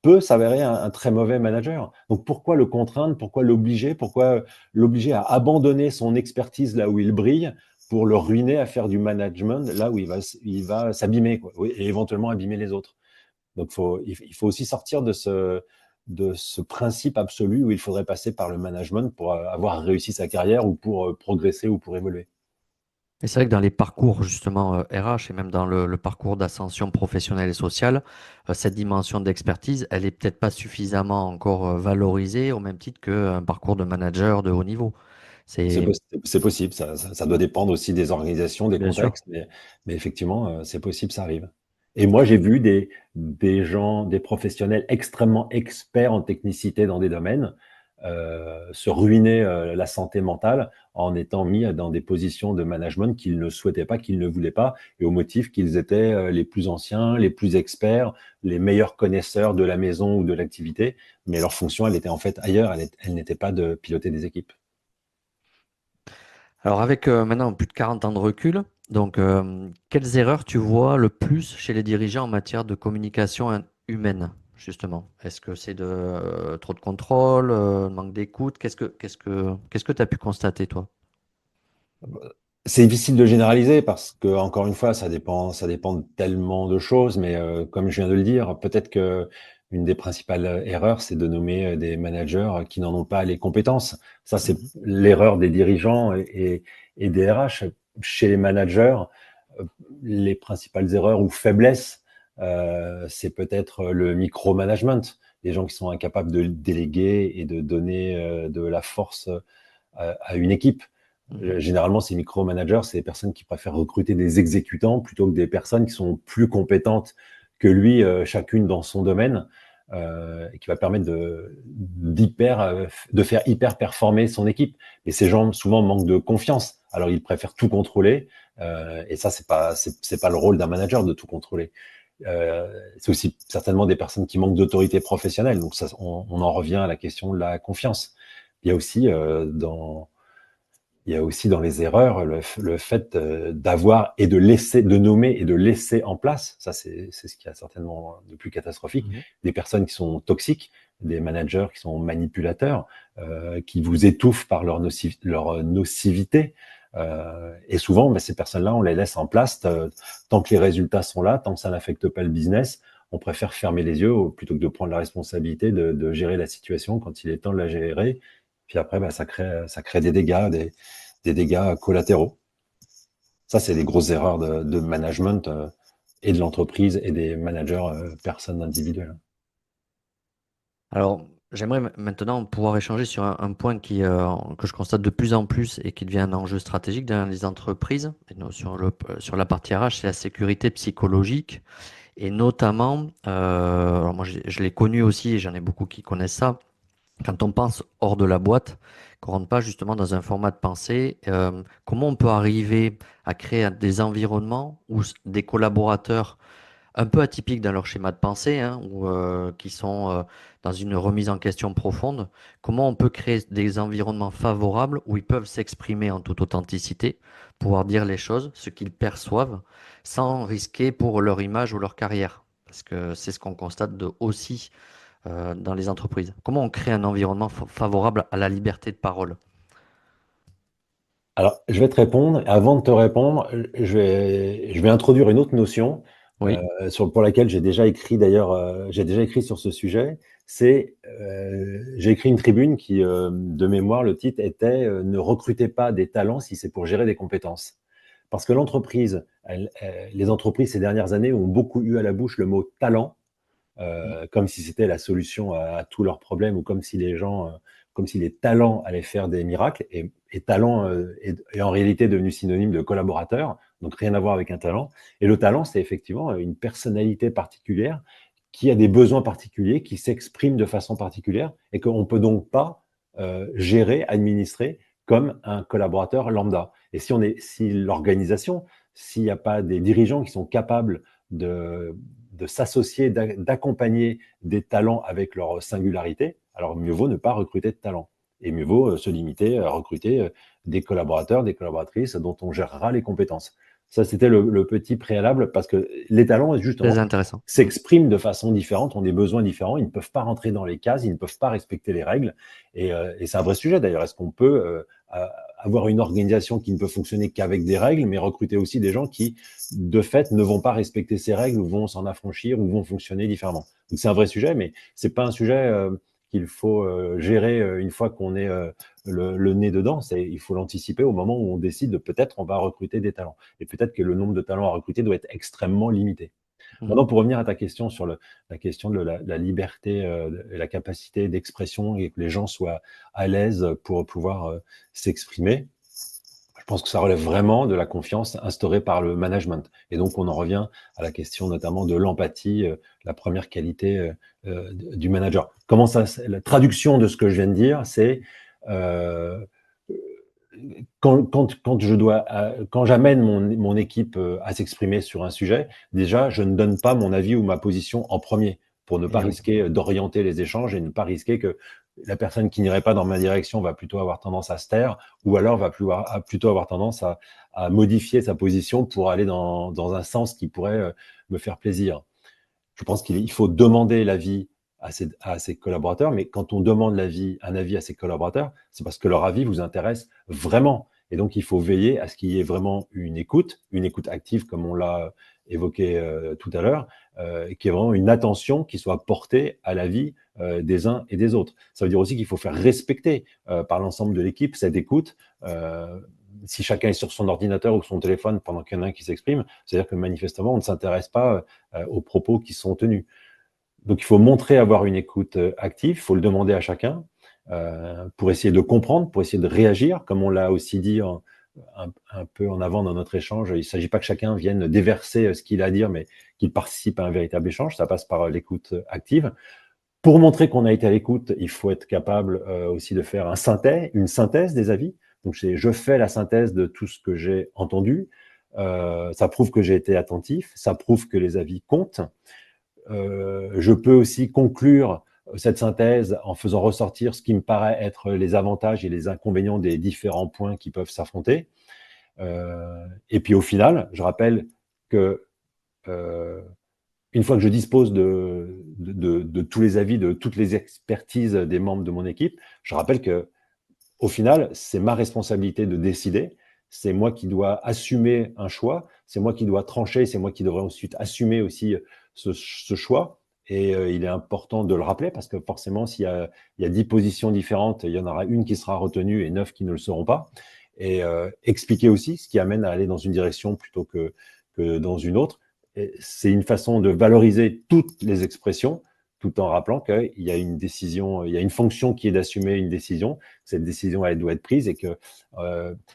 peut s'avérer un très mauvais manager. Donc pourquoi le contraindre, pourquoi l'obliger, pourquoi l'obliger à abandonner son expertise là où il brille pour le ruiner à faire du management là où il va s'abîmer oui, et éventuellement abîmer les autres. Donc il faut aussi sortir de ce principe absolu où il faudrait passer par le management pour avoir réussi sa carrière ou pour progresser ou pour évoluer. Et c'est vrai que dans les parcours justement RH et même dans le parcours d'ascension professionnelle et sociale, cette dimension d'expertise, elle est peut-être pas suffisamment encore valorisée au même titre qu'un parcours de manager de haut niveau. C'est C'est poss- c'est possible, ça doit dépendre aussi des organisations, des bien sûr. contextes, mais effectivement, c'est possible, ça arrive. Et moi, j'ai vu des gens, des professionnels extrêmement experts en technicité dans des domaines se ruiner la santé mentale en étant mis dans des positions de management qu'ils ne souhaitaient pas, qu'ils ne voulaient pas, et au motif qu'ils étaient les plus anciens, les plus experts, les meilleurs connaisseurs de la maison ou de l'activité, mais leur fonction, elle était en fait ailleurs, elle n'était pas de piloter des équipes. Alors avec maintenant plus de 40 ans de recul, donc quelles erreurs tu vois le plus chez les dirigeants en matière de communication humaine, justement? Est-ce que c'est de trop de contrôle, manque d'écoute? Qu'est-ce que tu as pu constater, toi? C'est difficile de généraliser parce que, encore une fois, ça dépend de tellement de choses. Mais comme je viens de le dire, peut-être que une des principales erreurs, c'est de nommer des managers qui n'en ont pas les compétences. Ça, c'est Mhm. l'erreur des dirigeants et des RH. Chez les managers, euh, les principales erreurs ou faiblesses, c'est peut-être le micromanagement, des gens qui sont incapables de déléguer et de donner de la force à une équipe. Mhm. Généralement, ces micro-managers, c'est des personnes qui préfèrent recruter des exécutants plutôt que des personnes qui sont plus compétentes que lui, chacune dans son domaine, et qui va permettre de faire hyper performer son équipe. Et ces gens, souvent, manquent de confiance. Alors, ils préfèrent tout contrôler. Et ça, c'est pas le rôle d'un manager de tout contrôler. C'est aussi certainement des personnes qui manquent d'autorité professionnelle. Donc, ça, on en revient à la question de la confiance. Il y a aussi dans les erreurs le fait d'avoir et de nommer et de laisser en place, ça c'est ce qui est certainement de plus catastrophique, des personnes qui sont toxiques, des managers qui sont manipulateurs, qui vous étouffent par leur nocivité. Et souvent, ces personnes-là, on les laisse en place tant que les résultats sont là, tant que ça n'affecte pas le business. On préfère fermer les yeux plutôt que de prendre la responsabilité de gérer la situation quand il est temps de la gérer. Puis après, ça crée des dégâts, des dégâts collatéraux. Ça, c'est les grosses erreurs de management et de l'entreprise et des managers personnes individuelles. Alors, j'aimerais maintenant pouvoir échanger sur un point que je constate de plus en plus et qui devient un enjeu stratégique dans les entreprises. Et sur la partie RH, c'est la sécurité psychologique. Et notamment, alors moi je l'ai connu aussi et j'en ai beaucoup qui connaissent ça. Quand on pense hors de la boîte, qu'on rentre pas justement dans un format de pensée, comment on peut arriver à créer des environnements où des collaborateurs un peu atypiques dans leur schéma de pensée, hein, ou qui sont dans une remise en question profonde, comment on peut créer des environnements favorables où ils peuvent s'exprimer en toute authenticité, pouvoir dire les choses, ce qu'ils perçoivent, sans risquer pour leur image ou leur carrière. Parce que c'est ce qu'on constate aussi dans les entreprises. Comment on crée un environnement favorable à la liberté de parole? Alors, je vais te répondre. Avant de te répondre, je vais introduire une autre notion Oui, pour laquelle j'ai déjà écrit d'ailleurs, j'ai déjà écrit sur ce sujet. J'ai écrit une tribune qui, de mémoire, le titre était Ne recrutez pas des talents si c'est pour gérer des compétences. Parce que les entreprises ces dernières années ont beaucoup eu à la bouche le mot talent comme si c'était la solution à tous leurs problèmes ou comme si comme si les talents allaient faire des miracles. Et talent est en réalité devenu synonyme de collaborateur, donc rien à voir avec un talent. Et le talent, c'est effectivement une personnalité particulière qui a des besoins particuliers, qui s'exprime de façon particulière et qu'on ne peut donc pas gérer, administrer comme un collaborateur lambda. Et si l'organisation, s'il n'y a pas des dirigeants qui sont capables de s'associer, d'accompagner des talents avec leur singularité, alors mieux vaut ne pas recruter de talents. Et mieux vaut se limiter à recruter des collaborateurs, des collaboratrices dont on gérera les compétences. Ça, c'était le petit préalable parce que les talents, très justement, intéressant. s'expriment de façon différente, ont des besoins différents, ils ne peuvent pas rentrer dans les cases, ils ne peuvent pas respecter les règles. Et c'est un vrai sujet d'ailleurs. Est-ce qu'on peut avoir une organisation qui ne peut fonctionner qu'avec des règles, mais recruter aussi des gens qui, de fait, ne vont pas respecter ces règles ou vont s'en affranchir ou vont fonctionner différemment. Donc c'est un vrai sujet, mais c'est pas un sujet qu'il faut gérer une fois qu'on est le nez dedans. Il faut l'anticiper au moment où on décide de peut-être on va recruter des talents. Et peut-être que le nombre de talents à recruter doit être extrêmement limité. Mhm. Maintenant, pour revenir à ta question sur la question de la liberté et la capacité d'expression et que les gens soient à l'aise pour pouvoir s'exprimer, je pense que ça relève vraiment de la confiance instaurée par le management. Et donc, on en revient à la question notamment de l'empathie, la première qualité du manager. La traduction de ce que je viens de dire, c'est euh, quand j'amène mon équipe à s'exprimer sur un sujet, déjà, je ne donne pas mon avis ou ma position en premier pour ne pas Eh oui. risquer d'orienter les échanges et ne pas risquer que la personne qui n'irait pas dans ma direction va plutôt avoir tendance à se taire ou alors plutôt avoir tendance à modifier sa position pour aller dans un sens qui pourrait me faire plaisir. Je pense qu'il faut demander l'avis à ses collaborateurs, mais quand on demande un avis à ses collaborateurs, c'est parce que leur avis vous intéresse vraiment. Et donc, il faut veiller à ce qu'il y ait vraiment une écoute active, comme on l'a évoqué tout à l'heure, qui est vraiment une attention qui soit portée à l'avis des uns et des autres. Ça veut dire aussi qu'il faut faire respecter par l'ensemble de l'équipe cette écoute. Si chacun est sur son ordinateur ou son téléphone pendant qu'il y en a un qui s'exprime, c'est-à-dire que manifestement, on ne s'intéresse pas aux propos qui sont tenus. Donc, il faut montrer avoir une écoute active, il faut le demander à chacun pour essayer de comprendre, pour essayer de réagir, comme on l'a aussi dit un peu en avant dans notre échange. Il ne s'agit pas que chacun vienne déverser ce qu'il a à dire, mais qu'il participe à un véritable échange. Ça passe par l'écoute active. Pour montrer qu'on a été à l'écoute, il faut être capable aussi de faire une synthèse des avis. Donc, je fais la synthèse de tout ce que j'ai entendu. Ça prouve que j'ai été attentif, ça prouve que les avis comptent. Je peux aussi conclure cette synthèse en faisant ressortir ce qui me paraît être les avantages et les inconvénients des différents points qui peuvent s'affronter. Et puis au final, je rappelle que une fois que je dispose de tous les avis, de toutes les expertises des membres de mon équipe, je rappelle que au final, c'est ma responsabilité de décider. C'est moi qui dois assumer un choix. C'est moi qui dois trancher. C'est moi qui devrais ensuite assumer aussi ce choix. Et il est important de le rappeler parce que forcément, il y a 10 positions différentes, il y en aura une qui sera retenue et 9 qui ne le seront pas. Et expliquer aussi ce qui amène à aller dans une direction plutôt que dans une autre. C'est une façon de valoriser toutes les expressions tout en rappelant qu'il y a une décision, il y a une fonction qui est d'assumer une décision. Cette décision, elle doit être prise et que,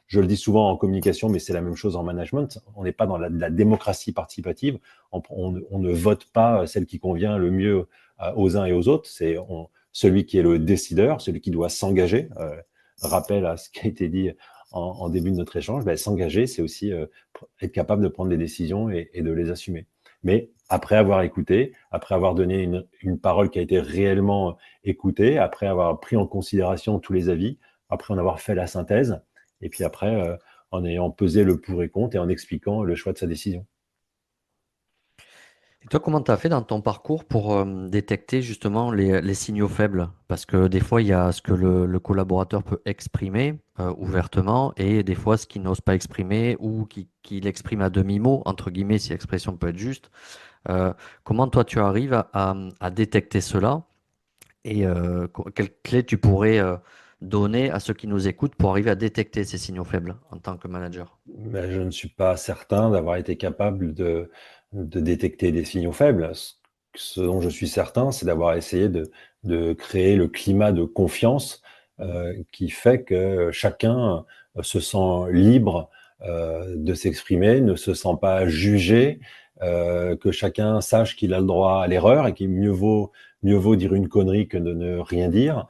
je le dis souvent en communication, mais c'est la même chose en management. On n'est pas dans la démocratie participative. On ne vote pas celle qui convient le mieux aux uns et aux autres. C'est celui qui est le décideur, celui qui doit s'engager. Rappel à ce qui a été dit en début de notre échange, ben, s'engager, c'est aussi être capable de prendre des décisions et de les assumer. Mais après avoir écouté, après avoir donné une parole qui a été réellement écoutée, après avoir pris en considération tous les avis, après en avoir fait la synthèse, et puis après, en ayant pesé le pour et contre et en expliquant le choix de sa décision. Et toi, comment tu as fait dans ton parcours pour détecter justement les signaux faibles? Parce que des fois, il y a ce que le collaborateur peut exprimer ouvertement et des fois ce qu'il n'ose pas exprimer ou qu'il exprime à demi-mot, entre guillemets, si l'expression peut être juste. Comment toi, tu arrives à détecter cela et quelles clés tu pourrais donner à ceux qui nous écoutent pour arriver à détecter ces signaux faibles en tant que manager? Mais je ne suis pas certain d'avoir été capable de détecter des signaux faibles. Ce dont je suis certain, c'est d'avoir essayé de créer le climat de confiance qui fait que chacun se sent libre de s'exprimer, ne se sent pas jugé, que chacun sache qu'il a le droit à l'erreur et qu'il mieux vaut dire une connerie que de ne rien dire,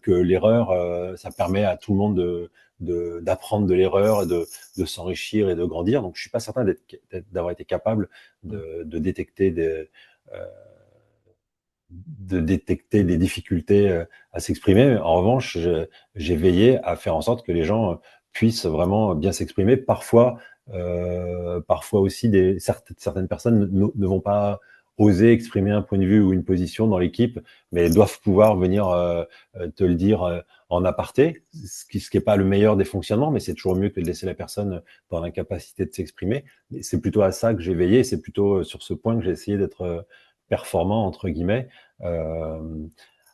que l'erreur, ça permet à tout le monde d'apprendre de l'erreur, de s'enrichir et de grandir. Donc, je suis pas certain d'avoir été capable de détecter euh, de détecter des difficultés à s'exprimer. En revanche, j'ai veillé à faire en sorte que les gens puissent vraiment bien s'exprimer. Parfois aussi, certaines personnes ne vont pas oser exprimer un point de vue ou une position dans l'équipe, mais elles doivent pouvoir venir te le dire en aparté, ce qui est pas le meilleur des fonctionnements, mais c'est toujours mieux que de laisser la personne dans l'incapacité de s'exprimer. C'est plutôt à ça que j'ai veillé, c'est plutôt sur ce point que j'ai essayé d'être performant entre guillemets. Euh,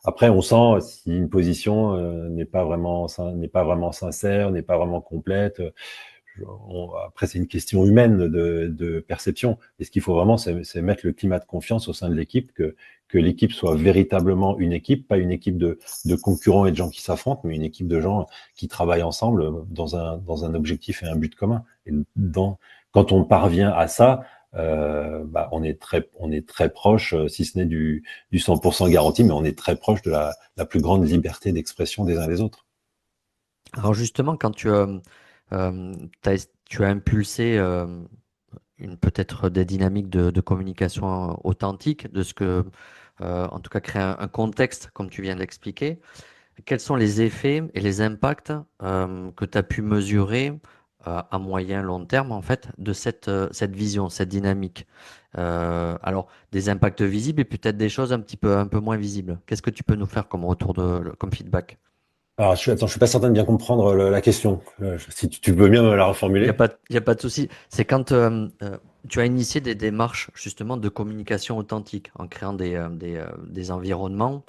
Après, on sent si une position n'est pas vraiment sincère, n'est pas vraiment complète. Après, c'est une question humaine de perception. Et ce qu'il faut vraiment, c'est mettre le climat de confiance au sein de l'équipe, que l'équipe soit véritablement une équipe, pas une équipe de concurrents et de gens qui s'affrontent, mais une équipe de gens qui travaillent ensemble dans un objectif et un but commun. Et quand on parvient à ça, bah, on est très proche, si ce n'est du 100% garanti, mais on est très proche de la plus grande liberté d'expression des uns des autres. Alors justement, quand tu as impulsé peut-être des dynamiques de communication authentique, de ce que, en tout cas, créer un contexte, comme tu viens de l'expliquer. Quels sont les effets et les impacts que tu as pu mesurer à moyen, long terme, en fait, de cette vision, cette dynamique? Alors, des impacts visibles et peut-être des choses un peu moins visibles. Qu'est-ce que tu peux nous faire comme comme feedback? Alors, je suis pas certain de bien comprendre la question. Si tu veux bien me la reformuler. Il y a pas de souci. C'est quand tu as initié des démarches justement de communication authentique en créant des environnements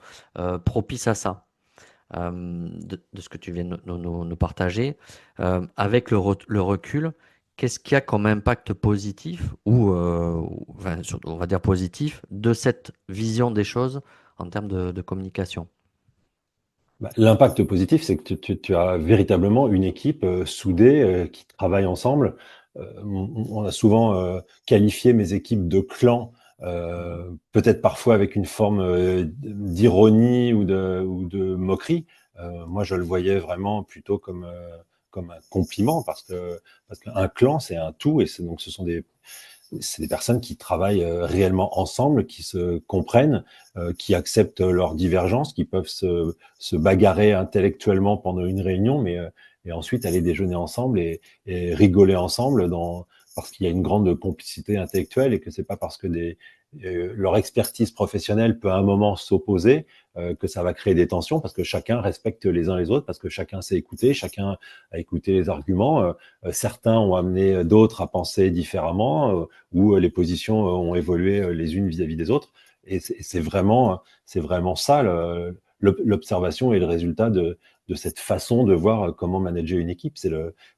propices à ça. De ce que tu viens de nous partager, avec le recul, qu'est-ce qu'il y a comme impact positif enfin, on va dire positif de cette vision des choses en termes de communication? Bah, l'impact positif, c'est que tu as véritablement une équipe soudée qui travaille ensemble. On a souvent qualifié mes équipes de clans, peut-être parfois avec une forme d'ironie ou de moquerie. Moi, je le voyais vraiment plutôt comme un compliment parce qu'un clan, c'est un tout et donc c'est des personnes qui travaillent réellement ensemble, qui se comprennent, qui acceptent leurs divergences, qui peuvent se bagarrer intellectuellement pendant une réunion, mais et ensuite aller déjeuner ensemble et rigoler ensemble parce qu'il y a une grande complicité intellectuelle et que c'est pas parce que leur expertise professionnelle peut à un moment s'opposer que ça va créer des tensions parce que chacun respecte les uns les autres, parce que chacun sait écouter, chacun a écouté les arguments. Certains ont amené d'autres à penser différemment, où les positions ont évolué les unes vis-à-vis des autres. Et c'est vraiment ça l'observation et le résultat de cette façon de voir comment manager une équipe.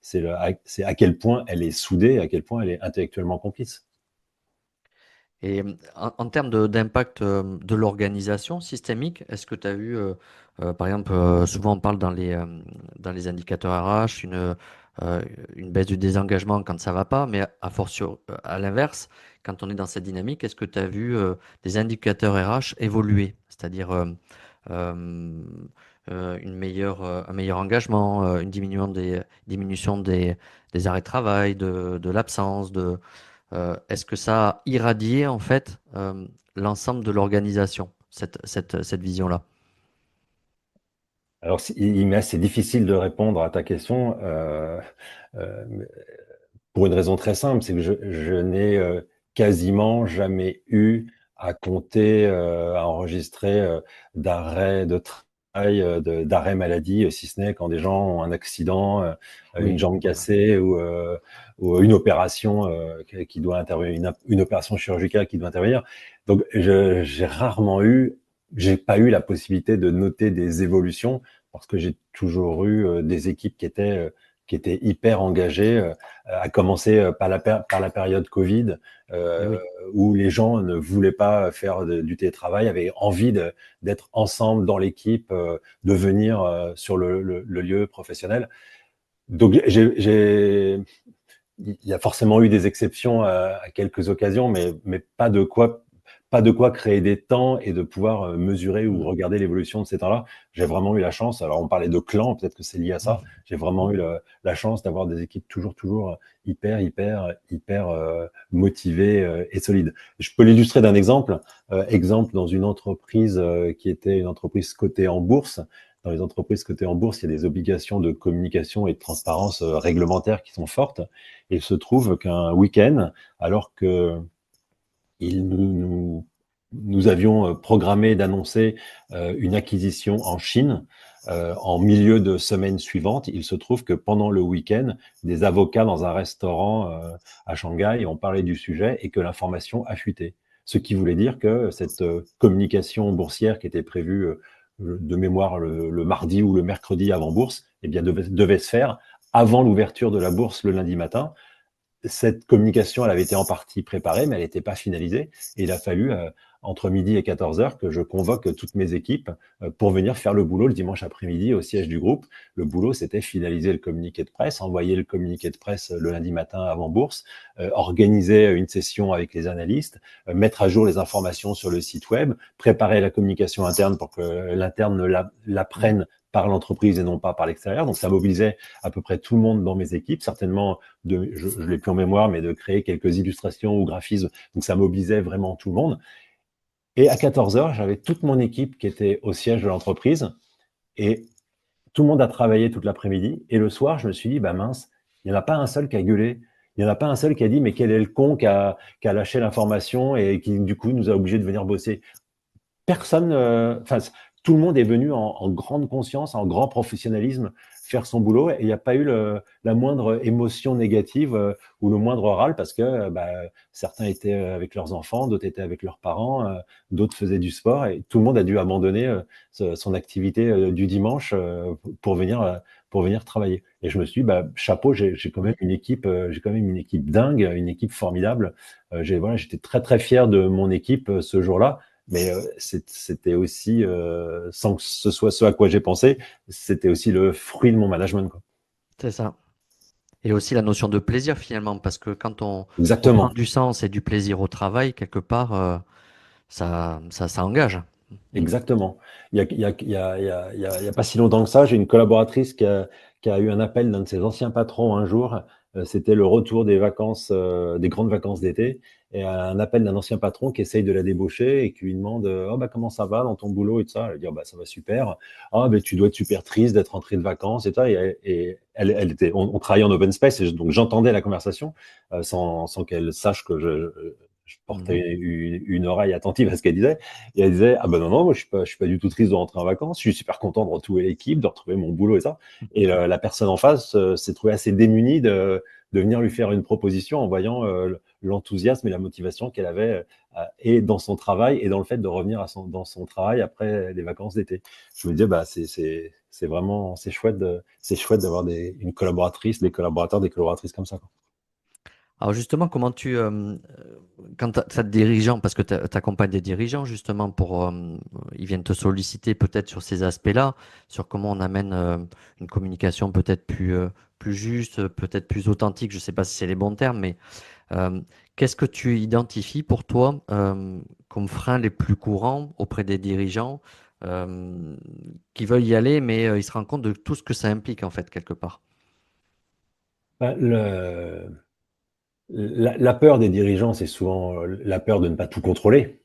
C'est à quel point elle est soudée, à quel point elle est intellectuellement complice. Et en termes d'impact de l'organisation systémique, est-ce que tu as vu, par exemple, souvent on parle dans les indicateurs RH, une baisse du désengagement quand ça va pas, mais à l'inverse, quand on est dans cette dynamique, est-ce que tu as vu des indicateurs RH évoluer? C'est-à-dire euh, un meilleur engagement, une diminution des arrêts de travail, de l'absence, est-ce que ça a irradié en fait l'ensemble de l'organisation, cette vision-là? Alors, il m'est assez difficile de répondre à ta question euh, pour une raison très simple, c'est que je n'ai quasiment jamais eu à compter, à enregistrer d'arrêt de travail, d'arrêt maladie, si ce n'est quand des gens ont un accident, une Oui, jambe voilà. cassée ou une opération qui doit intervenir, une opération chirurgicale qui doit intervenir. Donc, j'ai pas eu la possibilité de noter des évolutions parce que j'ai toujours eu des équipes qui étaient hyper engagées, à commencer par la période Covid, Eh euh, oui. où les gens ne voulaient pas faire du télétravail, avaient envie d'être ensemble dans l'équipe, de venir sur le lieu professionnel. Donc, il y a forcément eu des exceptions à quelques occasions, mais pas de quoi créer des temps et de pouvoir mesurer ou Mm. regarder l'évolution de ces temps-là. J'ai vraiment eu la chance. Alors, on parlait de clan, peut-être que c'est lié à ça. J'ai vraiment eu la chance d'avoir des équipes toujours hyper motivées et solides. Je peux l'illustrer d'un exemple. Exemple dans une entreprise qui était une entreprise cotée en bourse. Dans les entreprises cotées en bourse, il y a des obligations de communication et de transparence réglementaires qui sont fortes. Il se trouve qu'un week-end, alors que il nous avions programmé d'annoncer une acquisition en Chine, en milieu de semaine suivante, il se trouve que pendant le week-end, des avocats dans un restaurant à Shanghai ont parlé du sujet et que l'information a fuité. Ce qui voulait dire que cette communication boursière qui était prévue de mémoire le mardi ou le mercredi avant bourse, eh bien devait se faire avant l'ouverture de la bourse le lundi matin. Cette communication, elle avait été en partie préparée, mais elle n'était pas finalisée. Et il a fallu, entre midi et 14 heures, que je convoque toutes mes équipes pour venir faire le boulot le dimanche après-midi au siège du groupe. Le boulot, c'était finaliser le communiqué de presse, envoyer le communiqué de presse le lundi matin avant bourse, organiser une session avec les analystes, mettre à jour les informations sur le site web, préparer la communication interne pour que l'interne la Mm. prenne par l'entreprise et non pas par l'extérieur. Donc, ça mobilisait à peu près tout le monde dans mes équipes, certainement je l'ai plus en mémoire, mais de créer quelques illustrations ou graphismes. Donc ça mobilisait vraiment tout le monde. Et à 14 heures, j'avais toute mon équipe qui était au siège de l'entreprise et tout le monde a travaillé toute l'après-midi. Et le soir, je me suis dit, bah mince, il n'y en a pas un seul qui a gueulé. Il n'y en a pas un seul qui a dit, mais quel est le con qui a lâché l'information et qui, du coup, nous a obligés de venir bosser. Personne, enfin, tout le monde est venu en grande conscience, en grand professionnalisme faire son boulot et il n'y a pas eu la moindre émotion négative ou le moindre râle parce que bah, certains étaient avec leurs enfants, d'autres étaient avec leurs parents, d'autres faisaient du sport et tout le monde a dû abandonner son activité du dimanche pour venir travailler. Et je me suis dit, bah, chapeau, j'ai quand même une équipe, j'ai quand même une équipe dingue, une équipe formidable. Voilà, j'étais très fier de mon équipe ce jour-là. Mais c'était aussi, sans que ce soit ce à quoi j'ai pensé, c'était aussi le fruit de mon management, quoi. C'est ça. Et aussi la notion de plaisir finalement, parce que quand on prend Exactement. du sens et du plaisir au travail, quelque part, ça engage. Exactement. Il y a pas si longtemps que ça, j'ai une collaboratrice qui a eu un appel d'un de ses anciens patrons un jour. C'était le retour des vacances, des grandes vacances d'été, et un appel d'un ancien patron qui essaye de la débaucher et qui lui demande oh, bah, comment ça va dans ton boulot et tout ça. Elle dit oh, bah, ça va super. Ah, bah, tu dois être super triste d'être rentré de vacances et tout ça. Et elle était, on travaillait en open space, et donc j'entendais la conversation sans qu'elle sache que je portais Mhm. une oreille attentive à ce qu'elle disait. Et elle disait, ah ben non, non, moi je suis pas du tout triste de rentrer en vacances, je suis super content de retrouver l'équipe, de retrouver mon boulot et ça. Et la personne en face s'est trouvée assez démunie de venir lui faire une proposition en voyant l'enthousiasme et la motivation qu'elle avait et dans son travail et dans le fait de revenir dans son travail après les vacances d'été. Je me disais, bah, c'est vraiment, c'est chouette d'avoir une collaboratrice, des collaborateurs, des collaboratrices comme ça, quoi. Alors justement, comment quand tu as des dirigeants, parce que tu accompagnes des dirigeants justement ils viennent te solliciter peut-être sur ces aspects-là, sur comment on amène une communication peut-être plus juste, peut-être plus authentique, je ne sais pas si c'est les bons termes, mais euh, qu'est-ce que tu identifies pour toi comme freins les plus courants auprès des dirigeants euh, qui veulent y aller, mais ils se rendent compte de tout ce que ça implique en fait quelque part. Bah, la peur des dirigeants, c'est souvent la peur de ne pas tout contrôler.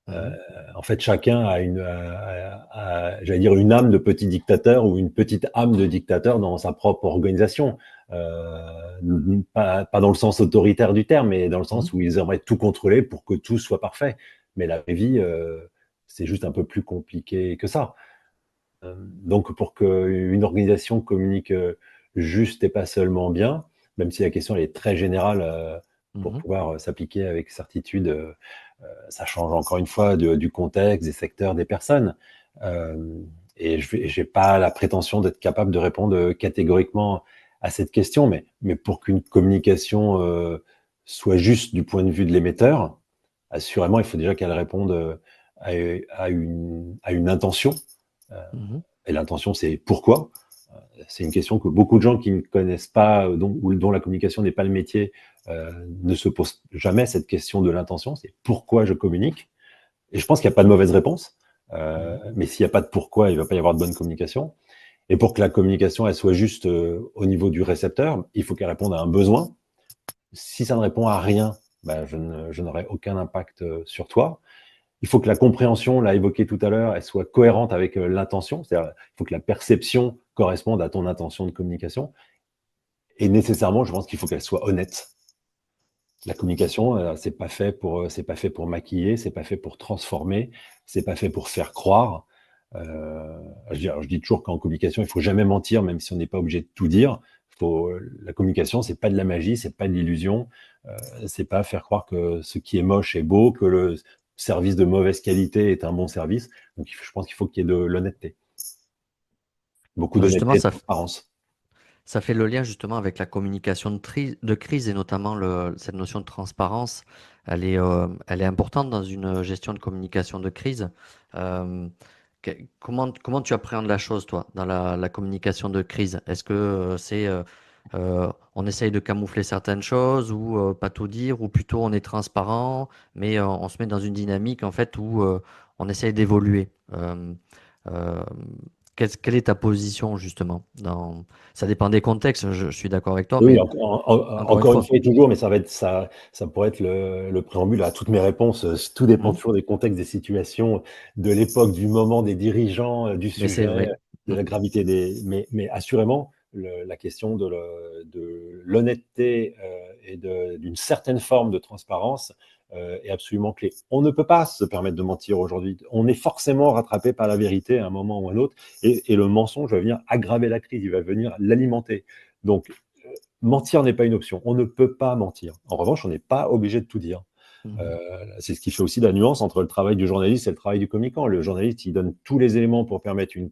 Euh, Mhm, En fait, chacun j'allais dire, une âme de petit dictateur ou une petite âme de dictateur dans sa propre organisation. Pas dans le sens autoritaire du terme, mais dans le mhm, sens où ils aimeraient tout contrôler pour que tout soit parfait. Mais la vraie vie, c'est juste un peu plus compliqué que ça. Donc, pour qu'une organisation communique juste et pas seulement bien, même si la question elle est très générale pour mhm. pouvoir s'appliquer avec certitude, ça change encore une fois du contexte, des secteurs, des personnes. Euh, et je n'ai pas la prétention d'être capable de répondre catégoriquement à cette question, mais pour qu'une communication soit juste du point de vue de l'émetteur, assurément, il faut déjà qu'elle réponde à une intention. Euh, Mhm. et l'intention, c'est pourquoi. C'est une question que beaucoup de gens qui ne connaissent pas, ou dont la communication n'est pas le métier, ne se posent jamais cette question de l'intention. C'est pourquoi je communique. Et je pense qu'il n'y a pas de mauvaise réponse. Mhm. Mais s'il n'y a pas de pourquoi, il ne va pas y avoir de bonne communication. Et pour que la communication elle soit juste au niveau du récepteur, il faut qu'elle réponde à un besoin. Si ça ne répond à rien, ben, je n'aurai aucun impact sur toi. Il faut que la compréhension, on l'a évoqué tout à l'heure, elle soit cohérente avec l'intention. C'est-à-dire, il faut que la perception corresponde à ton intention de communication. Et nécessairement, je pense qu'il faut qu'elle soit honnête. La communication, c'est pas fait pour maquiller, c'est pas fait pour transformer, c'est pas fait pour faire croire. Je dis toujours qu'en communication, il faut jamais mentir, même si on n'est pas obligé de tout dire. La communication, c'est pas de la magie, c'est pas de l'illusion, c'est pas faire croire que ce qui est moche est beau, que le service de mauvaise qualité est un bon service. Donc, je pense qu'il faut qu'il y ait de l'honnêteté, beaucoup Alors justement, d'honnêteté et de transparence. ça fait le lien justement avec la communication de crise et notamment cette notion de transparence. Elle est importante dans une gestion de communication de crise. Euh, comment tu appréhendes la chose, toi, dans la communication de crise? Est-ce que on essaye de camoufler certaines choses ou pas tout dire, ou plutôt on est transparent, mais on se met dans une dynamique en fait où on essaye d'évoluer? Euh, quelle est ta position justement ça dépend des contextes, je suis d'accord avec toi, Oui, mais encore une encore une fois. fois et toujours, mais ça pourrait être le préambule à toutes mes réponses. Tout dépend Mhm. toujours des contextes, des situations, de l'époque, du moment, des dirigeants, du Mais c'est sujet, vrai. de Mm. la gravité mais assurément, la question de l'honnêteté et d'une certaine forme de transparence est absolument clé. On ne peut pas se permettre de mentir aujourd'hui. On est forcément rattrapé par la vérité à un moment ou à un autre, et le mensonge va venir aggraver la crise, il va venir l'alimenter. Donc, mentir n'est pas une option. On ne peut pas mentir. En revanche, on n'est pas obligé de tout dire. Mhm. C'est ce qui fait aussi la nuance entre le travail du journaliste et le travail du communicant. Le journaliste, il donne tous les éléments pour permettre une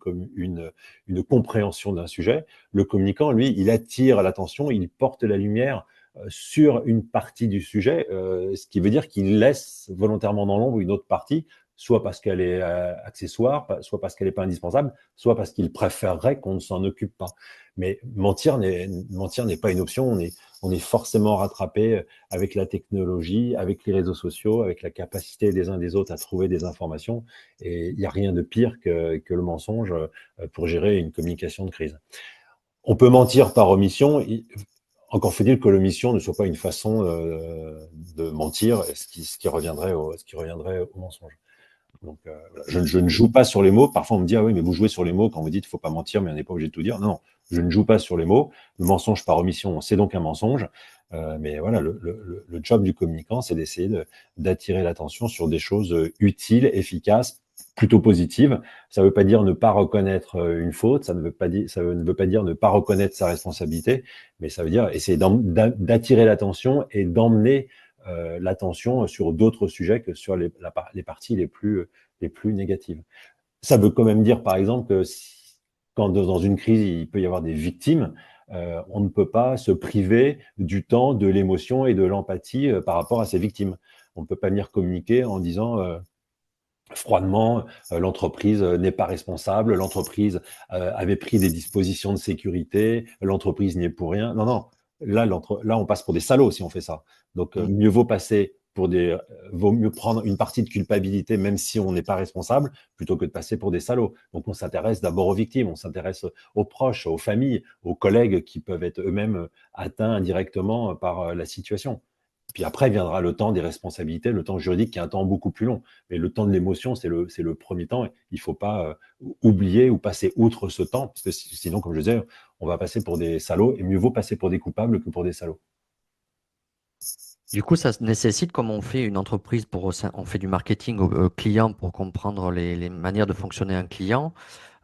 compréhension d'un sujet. Le communicant, lui, il attire l'attention, il porte la lumière sur une partie du sujet, ce qui veut dire qu'il laisse volontairement dans l'ombre une autre partie soit parce qu'elle est accessoire, soit parce qu'elle n'est pas indispensable, soit parce qu'il préférerait qu'on ne s'en occupe pas. Mais mentir n'est pas une option. On est forcément rattrapé avec la technologie, avec les réseaux sociaux, avec la capacité des uns des autres à trouver des informations. Et il n'y a rien de pire que le mensonge pour gérer une communication de crise. On peut mentir par omission. Encore faut-il que l'omission ne soit pas une façon de mentir, ce qui reviendrait au mensonge. Donc, voilà. Je ne joue pas sur les mots. Parfois, on me dit, ah oui, mais vous jouez sur les mots quand vous dites, il ne faut pas mentir, mais on n'est pas obligé de tout dire. Non, non, je ne joue pas sur les mots. Le mensonge par omission, c'est donc un mensonge. Mais voilà, le job du communicant, c'est d'essayer d'attirer l'attention sur des choses utiles, efficaces, plutôt positives. Ça ne veut pas dire ne pas reconnaître une faute, ça ne veut pas dire ne pas reconnaître sa responsabilité, mais ça veut dire essayer d'attirer l'attention et d'emmener l'attention sur d'autres sujets que sur les parties les plus négatives. Ça veut quand même dire, par exemple, que quand dans une crise, il peut y avoir des victimes, on ne peut pas se priver du temps, de l'émotion et de l'empathie par rapport à ces victimes. On ne peut pas venir communiquer en disant froidement, l'entreprise n'est pas responsable, l'entreprise avait pris des dispositions de sécurité, l'entreprise n'y est pour rien. Non, non, là, on passe pour des salauds si on fait ça. Donc, Mm. mieux vaut passer pour vaut mieux prendre une partie de culpabilité, même si on n'est pas responsable, plutôt que de passer pour des salauds. Donc, on s'intéresse d'abord aux victimes, on s'intéresse aux proches, aux familles, aux collègues qui peuvent être eux-mêmes atteints indirectement par la situation. Puis après viendra le temps des responsabilités, le temps juridique qui est un temps beaucoup plus long. Mais le temps de l'émotion, c'est le premier temps. Il ne faut pas oublier ou passer outre ce temps, parce que sinon, comme je disais, on va passer pour des salauds, et mieux vaut passer pour des coupables que pour des salauds. Du coup, ça nécessite, comme on fait une entreprise on fait du marketing au client pour comprendre les manières de fonctionner un client.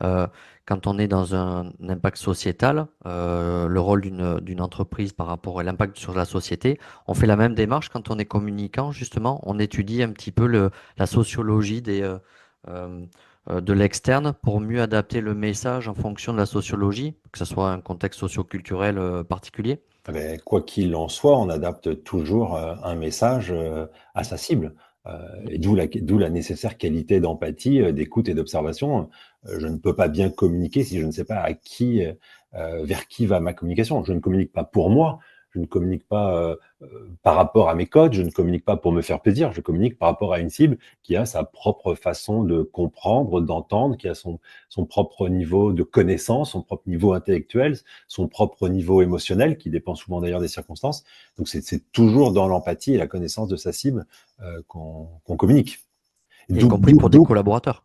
Euh, Quand on est dans un impact sociétal, le rôle d'une entreprise par rapport à l'impact sur la société, on fait la même démarche quand on est communicant, justement. On étudie un petit peu la sociologie euh, de l'externe pour mieux adapter le message en fonction de la sociologie, que ce soit un contexte socio-culturel particulier. Mais quoi qu'il en soit, on adapte toujours un message à sa cible. Et d'où la nécessaire qualité d'empathie, d'écoute et d'observation. Je ne peux pas bien communiquer si je ne sais pas vers qui va ma communication. Je ne communique pas pour moi, je ne communique pas par rapport à mes codes, je ne communique pas pour me faire plaisir, je communique par rapport à une cible qui a sa propre façon de comprendre, d'entendre, qui a son propre niveau de connaissance, son propre niveau intellectuel, son propre niveau émotionnel, qui dépend souvent d'ailleurs des circonstances. Donc c'est toujours dans l'empathie et la connaissance de sa cible qu'on communique. Y compris pour des collaborateurs.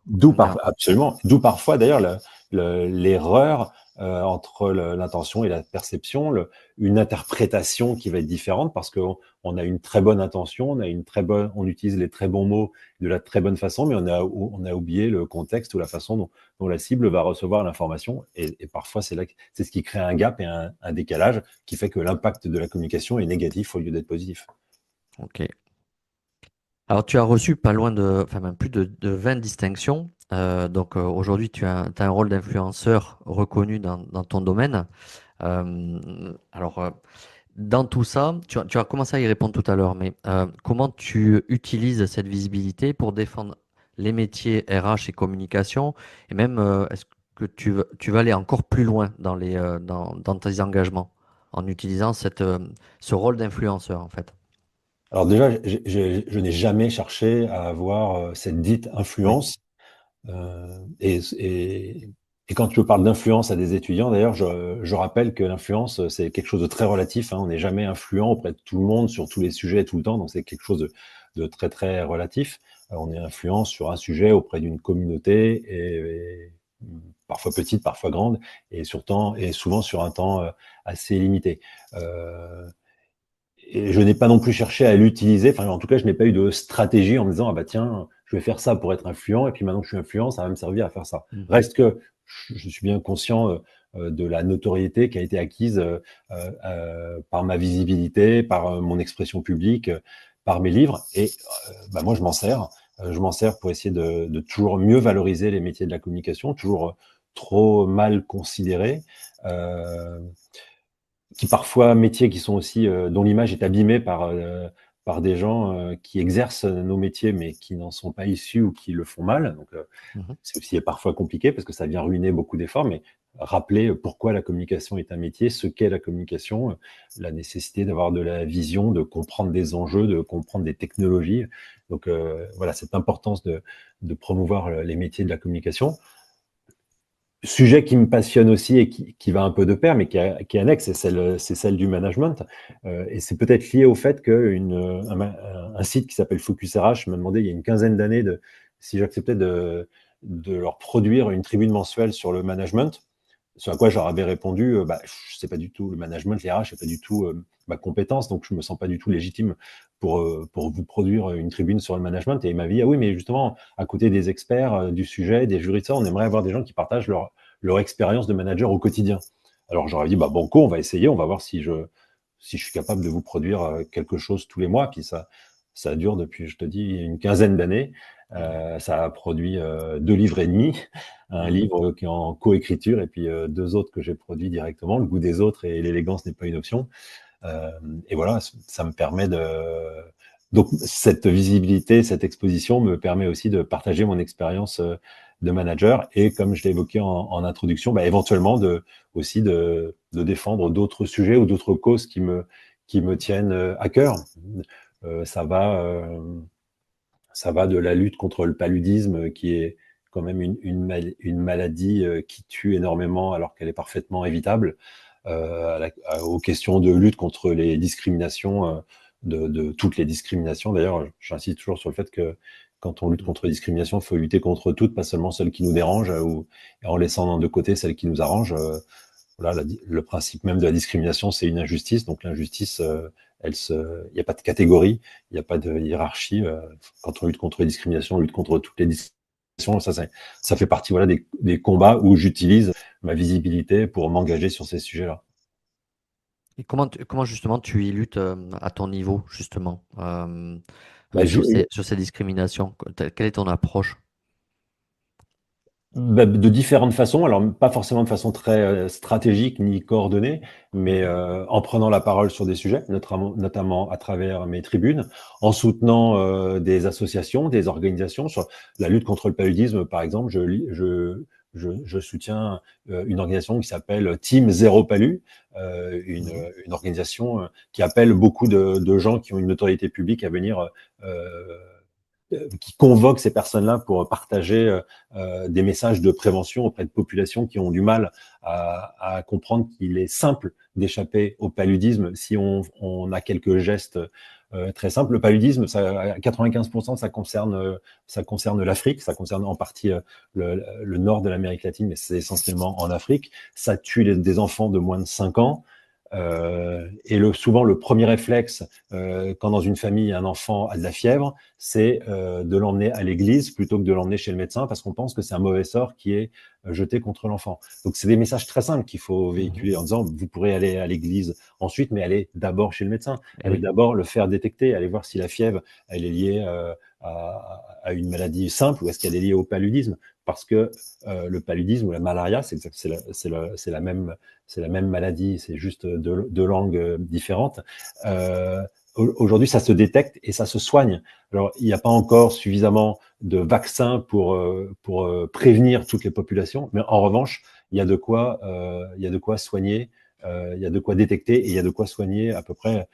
Absolument. D'où parfois d'ailleurs l'erreur entre l'intention et la perception, une interprétation qui va être différente parce qu'on a une très bonne intention, on utilise les très bons mots de la très bonne façon, mais on a oublié le contexte ou la façon dont la cible va recevoir l'information. Et parfois, c'est ce qui crée un gap et un décalage qui fait que l'impact de la communication est négatif au lieu d'être positif. Ok. Alors, tu as reçu pas loin enfin même plus de 20 distinctions. Donc, aujourd'hui, t'as un rôle d'influenceur reconnu dans ton domaine. Alors, dans tout ça, tu as commencé à y répondre tout à l'heure, mais comment tu utilises cette visibilité pour défendre les métiers RH et communication? Et même, est-ce que tu vas aller encore plus loin dans tes engagements en utilisant ce rôle d'influenceur, en fait? Alors déjà, je n'ai jamais cherché à avoir cette dite influence. Euh, et, et, et quand tu parles d'influence à des étudiants, d'ailleurs, je rappelle que l'influence, c'est quelque chose de très relatif, hein. On n'est jamais influent auprès de tout le monde sur tous les sujets tout le temps, donc c'est quelque chose de très, très relatif. On est influent sur un sujet auprès d'une communauté, et parfois petite, parfois grande, et souvent sur un temps assez limité. Euh, et je n'ai pas non plus cherché à l'utiliser. Enfin, en tout cas, je n'ai pas eu de stratégie en me disant, ah bah tiens, je vais faire ça pour être influent, et puis maintenant que je suis influent, ça va me servir à faire ça. Mhm. Reste que je suis bien conscient de la notoriété qui a été acquise par ma visibilité, par mon expression publique, par mes livres. Et bah, moi, je m'en sers. Je m'en sers pour essayer de toujours mieux valoriser les métiers de la communication, toujours trop mal considérés. Euh, qui parfois métiers qui sont aussi dont l'image est abîmée par par des gens qui exercent nos métiers, mais qui n'en sont pas issus ou qui le font mal. Donc, Mhm. c'est aussi parfois compliqué parce que ça vient ruiner beaucoup d'efforts, mais rappeler pourquoi la communication est un métier, ce qu'est la communication, la nécessité d'avoir de la vision, de comprendre des enjeux, de comprendre des technologies. Donc voilà, cette importance de promouvoir les métiers de la communication. Sujet qui me passionne aussi et qui va un peu de pair, mais qui est annexe, c'est celle du management. Et c'est peut-être lié au fait qu'un site qui s'appelle Focus RH m'a demandé il y a une quinzaine d'années si j'acceptais de leur produire une tribune mensuelle sur le management. Sur à quoi je leur avais répondu, bah, je sais pas du tout, le management, les RH, c'est pas du tout ma compétence, donc je me sens pas du tout légitime pour vous produire une tribune sur le management. Et il m'a dit, ah oui, mais justement, à côté des experts du sujet, des jurys de ça, on aimerait avoir des gens qui partagent leur expérience de manager au quotidien. Alors j'aurais dit, bah banco, on va essayer, on va voir si je suis capable de vous produire quelque chose tous les mois. Puis ça dure depuis, je te dis, une quinzaine d'années. Ça a produit 2 livres et demi, un Mhm. livre qui est en coécriture et puis 2 autres que j'ai produits directement. Le goût des autres et l'élégance n'est pas une option. Euh, et voilà, ça me permet de... Donc cette visibilité, cette exposition me permet aussi de partager mon expérience de manager et comme je l'ai évoqué en introduction, bah, éventuellement aussi de défendre d'autres sujets ou d'autres causes qui me tiennent à cœur. Euh, ça va, euh, Ça va de la lutte contre le paludisme, qui est quand même une maladie qui tue énormément alors qu'elle est parfaitement évitable, aux questions de lutte contre les discriminations, de toutes les discriminations. D'ailleurs, j'insiste toujours sur le fait que quand on lutte contre les discriminations, il faut lutter contre toutes, pas seulement celles qui nous dérangent, ou en laissant de côté celles qui nous arrangent. Voilà, le principe même de la discrimination, c'est une injustice. Donc l'injustice, il n'y a pas de catégorie, il n'y a pas de hiérarchie. Quand on lutte contre les discriminations, on lutte contre toutes les discriminations. Ça fait partie voilà, des combats où j'utilise ma visibilité pour m'engager sur ces sujets-là. Et comment justement tu y luttes à ton niveau, justement, Bah, sur ces discriminations? Quelle est ton approche? de différentes façons, alors pas forcément de façon très stratégique ni coordonnée, mais Mhm. en prenant la parole sur des sujets, notamment à travers mes tribunes, en soutenant des associations, des organisations sur la lutte contre le paludisme, par exemple. Je soutiens une organisation qui s'appelle Team Zéro Palu, Mhm. une organisation qui appelle beaucoup de gens qui ont une notoriété publique à venir qui convoque ces personnes-là pour partager des messages de prévention auprès de populations qui ont du mal à comprendre qu'il est simple d'échapper au paludisme si on a quelques gestes très simples. Le paludisme, à 95%, ça concerne l'Afrique, ça concerne en partie le nord de l'Amérique latine, mais c'est essentiellement en Afrique. Ça tue des enfants de moins de 5 ans. Et souvent, le premier réflexe, quand dans une famille, un enfant a de la fièvre, c'est de l'emmener à l'église plutôt que de l'emmener chez le médecin parce qu'on pense que c'est un mauvais sort qui est jeté contre l'enfant. Donc, c'est des messages très simples qu'il faut Mhm. véhiculer en disant, vous pourrez aller à l'église ensuite, mais allez d'abord chez le médecin. Eh Allez oui. d'abord le faire détecter, allez voir si la fièvre, elle est liée à une maladie simple ou est-ce qu'elle est liée au paludisme. Parce que le paludisme ou la malaria, c'est la même maladie, c'est juste deux langues différentes. Euh, Aujourd'hui, ça se détecte et ça se soigne. Alors, il n'y a pas encore suffisamment de vaccins pour prévenir toutes les populations, mais en revanche, il y a de quoi soigner, il y a de quoi détecter et il y a de quoi soigner à peu près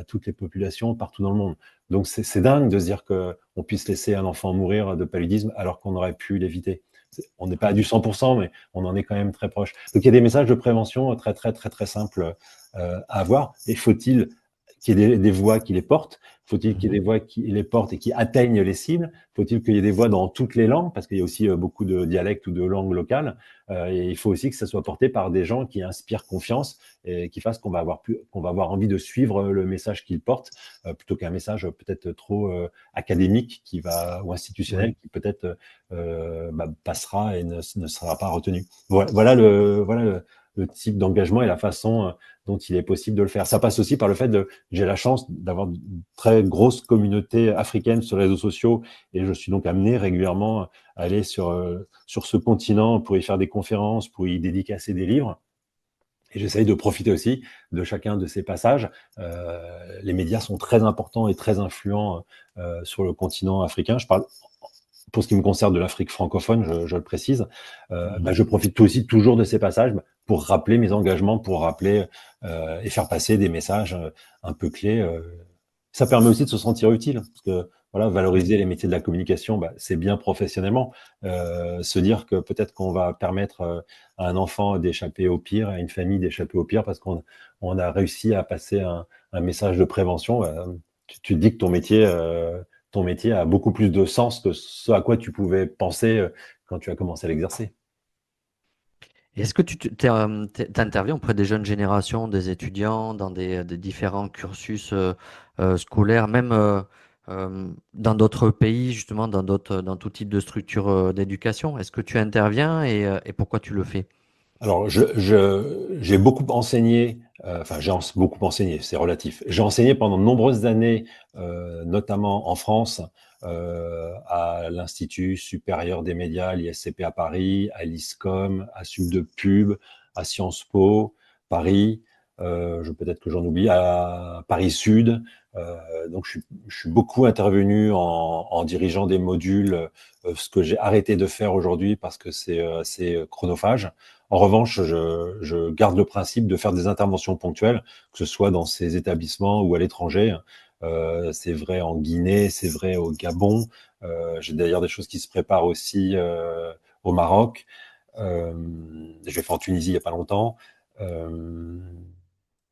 toutes les populations partout dans le monde. Donc, c'est dingue de se dire qu'on puisse laisser un enfant mourir de paludisme alors qu'on aurait pu l'éviter. On n'est pas à Mhm. du 100%, mais on en est quand même très proche. Donc il y a des messages de prévention très, très, très, très simples à avoir. Et faut-il qu'il y ait des voix qui les portent? Faut-il qu'il y ait Mhm. des voix qui les portent et qui atteignent les cibles? Faut-il qu'il y ait des voix dans toutes les langues? Parce qu'il y a aussi beaucoup de dialectes ou de langues locales. Et il faut aussi que ça soit porté par des gens qui inspirent confiance et qui fassent qu'on va avoir envie de suivre le message qu'ils portent, plutôt qu'un message peut-être trop académique ou institutionnel Oui. qui peut-être passera et ne sera pas retenu. Voilà le type d'engagement et la façon dont il est possible de le faire. Ça passe aussi par le fait j'ai la chance d'avoir une très grosse communauté africaine sur les réseaux sociaux et je suis donc amené régulièrement à aller sur ce continent pour y faire des conférences, pour y dédicacer des livres. Et j'essaye de profiter aussi de chacun de ces passages. Les médias sont très importants et très influents sur le continent africain. Je parle pour ce qui me concerne de l'Afrique francophone, je le précise. Mhm. Je profite aussi toujours de ces passages pour rappeler mes engagements, pour rappeler et faire passer des messages un peu clés. Ça permet aussi de se sentir utile, parce que voilà, valoriser les métiers de la communication, c'est bien professionnellement. Se dire que peut-être qu'on va permettre à un enfant d'échapper au pire, à une famille d'échapper au pire, parce qu'on a réussi à passer un message de prévention. Tu te dis que ton métier a beaucoup plus de sens que ce à quoi tu pouvais penser quand tu as commencé à l'exercer. Et est-ce que t'interviens auprès des jeunes générations, des étudiants, dans des différents cursus scolaires, même dans d'autres pays, justement, dans tout type de structure d'éducation? Est-ce que tu interviens et pourquoi tu le fais? Alors, j'ai beaucoup enseigné, enfin, beaucoup enseigné, c'est relatif. J'ai enseigné pendant de nombreuses années, notamment en France, à l'Institut supérieur des médias, l'ISCP à Paris, à l'ISCOM, à Sud à Sciences Po, Paris, peut-être que j'en oublie, à Paris Sud. Donc, je suis beaucoup intervenu en dirigeant des modules, ce que j'ai arrêté de faire aujourd'hui parce que c'est chronophage. En revanche, je garde le principe de faire des interventions ponctuelles, que ce soit dans ces établissements ou à l'étranger. C'est vrai en Guinée, c'est vrai au Gabon. J'ai d'ailleurs des choses qui se préparent aussi au Maroc. Euh, je l'ai fait en Tunisie il n'y a pas longtemps. Euh,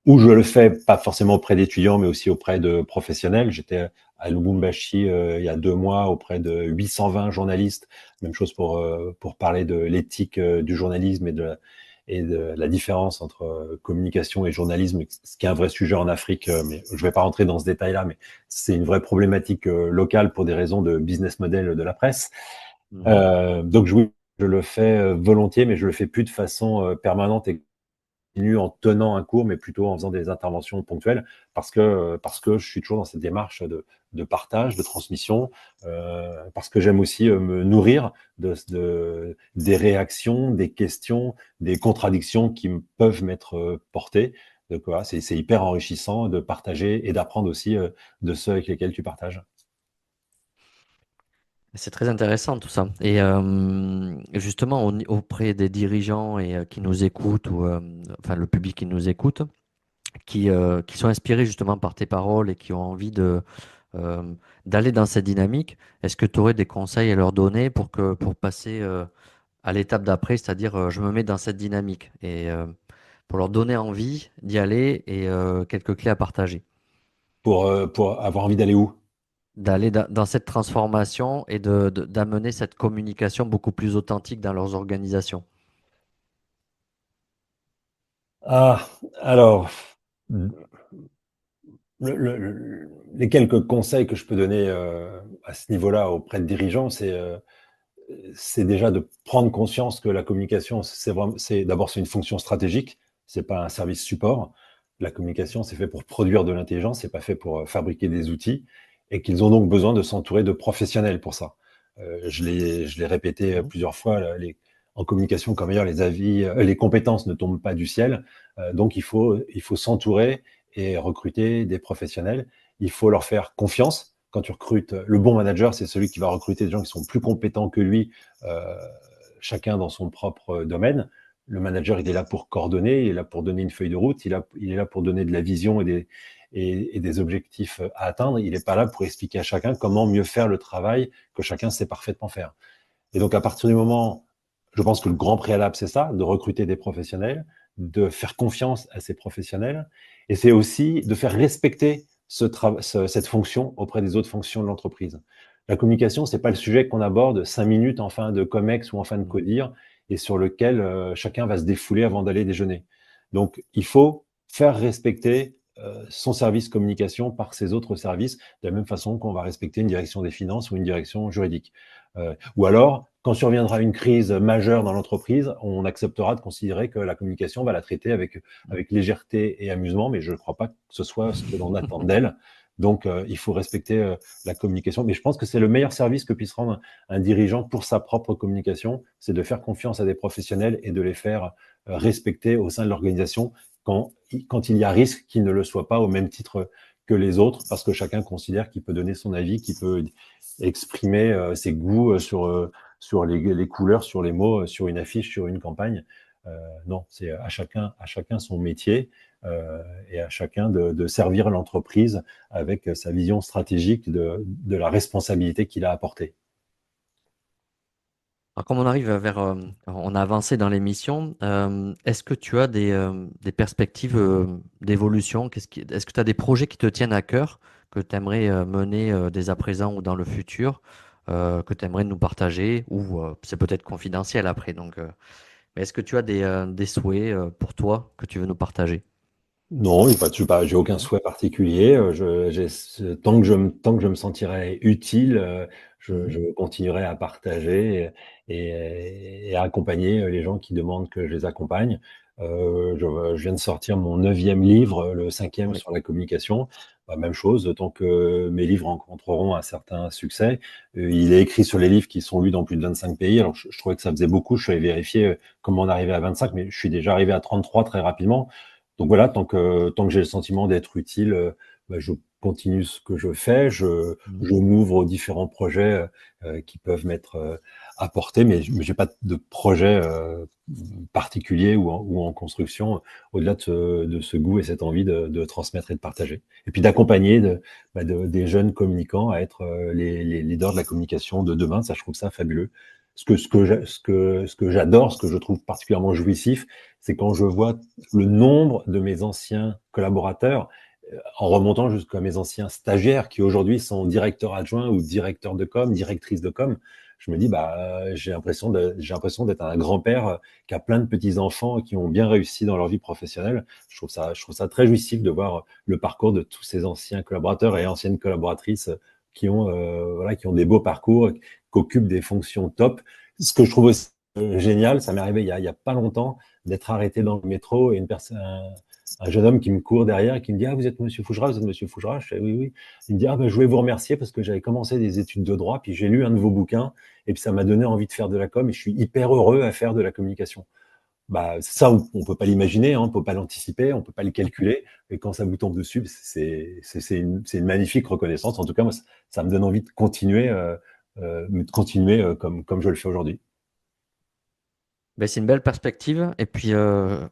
où je le fais pas forcément auprès d'étudiants, mais aussi auprès de professionnels. J'étais à Lubumbashi il y a 2 mois auprès de 820 journalistes. Même chose pour parler de l'éthique du journalisme et de la différence entre communication et journalisme, ce qui est un vrai sujet en Afrique, mais je vais pas rentrer dans ce détail-là, mais c'est une vraie problématique locale pour des raisons de business model de la presse. Mhm. Donc oui, je le fais volontiers, mais je le fais plus de façon permanente et continue en tenant un cours, mais plutôt en faisant des interventions ponctuelles, parce que je suis toujours dans cette démarche de partage, de transmission, parce que j'aime aussi me nourrir des réactions, des questions, des contradictions qui peuvent m'être portées. Donc voilà, c'est hyper enrichissant de partager et d'apprendre aussi de ceux avec lesquels tu partages. C'est très intéressant tout ça. Et justement, auprès des dirigeants et qui nous écoutent, ou enfin le public qui nous écoute, qui sont inspirés justement par tes paroles et qui ont envie euh, d'aller dans cette dynamique, est-ce que tu aurais des conseils à leur donner pour passer à l'étape d'après, c'est-à-dire je me mets dans cette dynamique et pour leur donner envie d'y aller et quelques clés à partager, Pour avoir envie d'aller où? d'aller dans cette transformation et d'amener cette communication beaucoup plus authentique dans leurs organisations. Ah, alors, les quelques conseils que je peux donner à ce niveau-là auprès de dirigeants, c'est déjà de prendre conscience que la communication, c'est une fonction stratégique, c'est pas un service support. La communication, c'est fait pour produire de l'intelligence, c'est pas fait pour fabriquer des outils, et qu'ils ont donc besoin de s'entourer de professionnels pour ça. Je l'ai répété Mhm. plusieurs fois. En communication, comme ailleurs, les compétences ne tombent pas du ciel. Donc, il faut s'entourer et recruter des professionnels. Il faut leur faire confiance. Quand tu recrutes, le bon manager, c'est celui qui va recruter des gens qui sont plus compétents que lui, euh, chacun dans son propre domaine. Le manager, il est là pour coordonner, il est là pour donner une feuille de route, il est là pour donner de la vision et des objectifs à atteindre. Il n'est pas là pour expliquer à chacun comment mieux faire le travail que chacun sait parfaitement faire. Et donc, à partir du moment, je pense que le grand préalable, c'est ça, de recruter des professionnels, de faire confiance à ces professionnels, et c'est aussi de faire respecter cette fonction auprès des autres fonctions de l'entreprise. La communication, c'est pas le sujet qu'on aborde 5 minutes en fin de comex ou en fin de Mhm. codir et sur lequel chacun va se défouler avant d'aller déjeuner. Donc, il faut faire respecter son service communication par ses autres services, de la même façon qu'on va respecter une direction des finances ou une direction juridique. Ou alors, quand surviendra une crise majeure dans l'entreprise, on acceptera de considérer que la communication va la traiter avec légèreté et amusement, mais je ne crois pas que ce soit ce que l'on attend d'elle. Donc, il faut respecter la communication. Mais je pense que c'est le meilleur service que puisse rendre un dirigeant pour sa propre communication, c'est de faire confiance à des professionnels et de les faire respecter au sein de l'organisation quand il y a risque qu'ils ne le soient pas au même titre que les autres, parce que chacun considère qu'il peut donner son avis, qu'il peut exprimer ses goûts sur les couleurs, sur les mots, sur une affiche, sur une campagne. Non, c'est à chacun son métier et à chacun de servir l'entreprise avec sa vision stratégique de la responsabilité qu'il a apportée. Alors, comme on arrive vers, on a avancé dans l'émission, est-ce que tu as des perspectives d'évolution? Est-ce que tu as des projets qui te tiennent à cœur, que tu aimerais mener dès à présent ou dans le futur, que tu aimerais nous partager, ou c'est peut-être confidentiel après, donc, mais est-ce que tu as des souhaits pour toi que tu veux nous partager? Non, j'ai aucun souhait particulier. Tant que je me sentirai utile, Mhm. je continuerai à partager et à accompagner les gens qui demandent que je les accompagne. Je viens de sortir mon 9e livre, le 5e Oui. sur la communication. Bah, même chose, tant que mes livres rencontreront un certain succès. Il est écrit sur les livres qui sont lus dans plus de 25 pays. Alors, je trouvais que ça faisait beaucoup. Je suis allé vérifier comment on arrivait à 25, mais je suis déjà arrivé à 33 très rapidement. Donc voilà, tant que j'ai le sentiment d'être utile, bah, je continue ce que je fais, Mhm. je m'ouvre aux différents projets qui peuvent m'être apportés, mais j'ai pas de projet particulier ou en construction au-delà de ce goût et cette envie de transmettre et de partager. Et puis d'accompagner des jeunes communicants à être les leaders de la communication de demain. Ça, je trouve ça fabuleux. Ce que j'adore, ce que je trouve particulièrement jouissif, c'est quand je vois le nombre de mes anciens collaborateurs, en remontant jusqu'à mes anciens stagiaires qui aujourd'hui sont directeurs adjoints ou directeurs de com, directrices de com. Je me dis, bah, j'ai l'impression d'être un grand-père qui a plein de petits-enfants qui ont bien réussi dans leur vie professionnelle. Je trouve ça très jouissif de voir le parcours de tous ces anciens collaborateurs et anciennes collaboratrices voilà, qui ont des beaux parcours, qui occupent des fonctions top. Ce que je trouve aussi génial, ça m'est arrivé il y a pas longtemps, d'être arrêté dans le métro et un jeune homme qui me court derrière et qui me dit: «Ah, vous êtes monsieur Fougeras, vous êtes monsieur Fougeras?» Je fais: «Oui, oui». Il me dit: «Ah, ben, je voulais vous remercier parce que j'avais commencé des études de droit, puis j'ai lu un de vos bouquins et puis ça m'a donné envie de faire de la com et je suis hyper heureux à faire de la communication». Bah, ça, on peut pas l'imaginer, hein, on peut pas l'anticiper, on peut pas le calculer et quand ça vous tombe dessus, c'est une magnifique reconnaissance. En tout cas, moi, ça me donne envie de continuer comme je le fais aujourd'hui. Ben, c'est une belle perspective. Et puis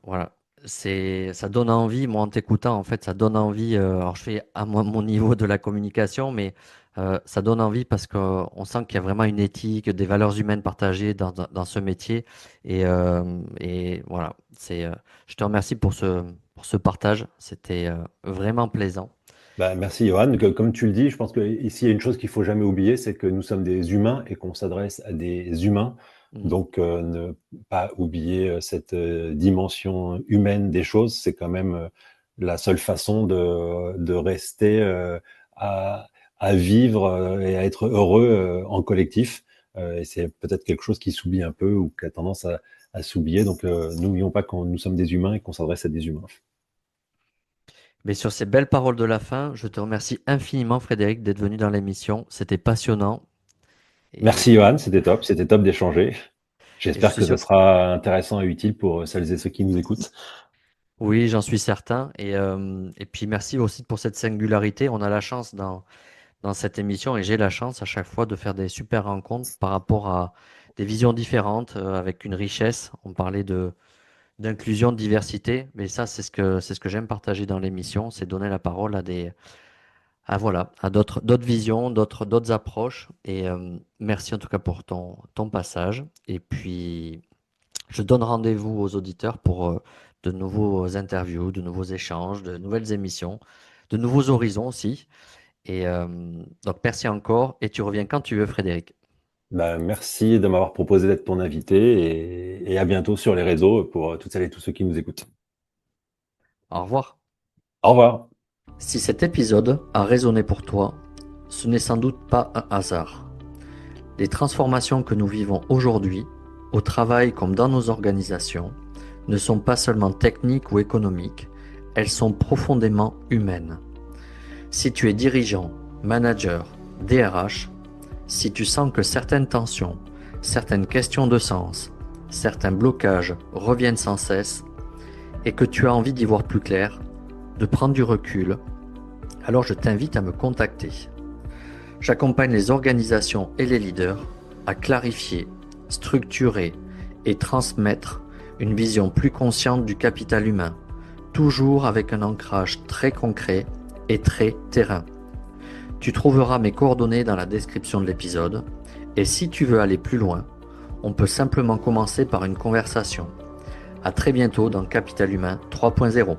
voilà, ça donne envie, moi en t'écoutant, en fait, ça donne envie. Alors je fais à mon niveau de la communication, mais ça donne envie parce qu'on sent qu'il y a vraiment une éthique, des valeurs humaines partagées dans ce métier. Et voilà, je te remercie pour ce partage. C'était vraiment plaisant. Bah, merci Johan. Comme tu le dis, je pense que ici il y a une chose qu'il faut jamais oublier, c'est que nous sommes des humains et qu'on s'adresse à des humains. Mhm. Donc, ne pas oublier cette dimension humaine des choses, c'est quand même la seule façon de rester à, à vivre et à être heureux en collectif. Et c'est peut-être quelque chose qui s'oublie un peu ou qui a tendance à s'oublier. Donc, n'oublions pas que nous sommes des humains et qu'on s'adresse à des humains. Mais sur ces belles paroles de la fin, je te remercie infiniment, Frédéric, d'être venu dans l'émission. C'était passionnant. Merci Et, Johan, c'était top d'échanger. et je J'espère suis que ce sûr. sera intéressant et utile pour celles et ceux qui nous écoutent. Oui, j'en suis certain. Et puis merci aussi pour cette singularité. On a la chance dans cette émission, et j'ai la chance à chaque fois de faire des super rencontres par rapport à des visions différentes, avec une richesse. On parlait d'inclusion, de diversité, mais ça, c'est ce que j'aime partager dans l'émission, c'est donner la parole voilà, à d'autres visions, d'autres approches. Et merci en tout cas pour ton passage. Et puis, je donne rendez-vous aux auditeurs pour de nouveaux interviews, de nouveaux échanges, de nouvelles émissions, de nouveaux horizons aussi. Et donc, merci encore. Et tu reviens quand tu veux, Frédéric. Bah, merci de m'avoir proposé d'être ton invité et à bientôt sur les réseaux pour toutes celles et tous ceux qui nous écoutent. Au revoir. Au revoir. Si cet épisode a résonné pour toi, ce n'est sans doute pas un hasard. Les transformations que nous vivons aujourd'hui, au travail comme dans nos organisations, ne sont pas seulement techniques ou économiques, elles sont profondément humaines. Si tu es dirigeant, manager, DRH, si tu sens que certaines tensions, certaines questions de sens, certains blocages reviennent sans cesse et que tu as envie d'y voir plus clair, de prendre du recul, alors je t'invite à me contacter. J'accompagne les organisations et les leaders à clarifier, structurer et transmettre une vision plus consciente du capital humain, toujours avec un ancrage très concret et très terrain. Tu trouveras mes coordonnées dans la description de l'épisode et si tu veux aller plus loin, on peut simplement commencer par une conversation. À très bientôt dans Capital Humain 3.0.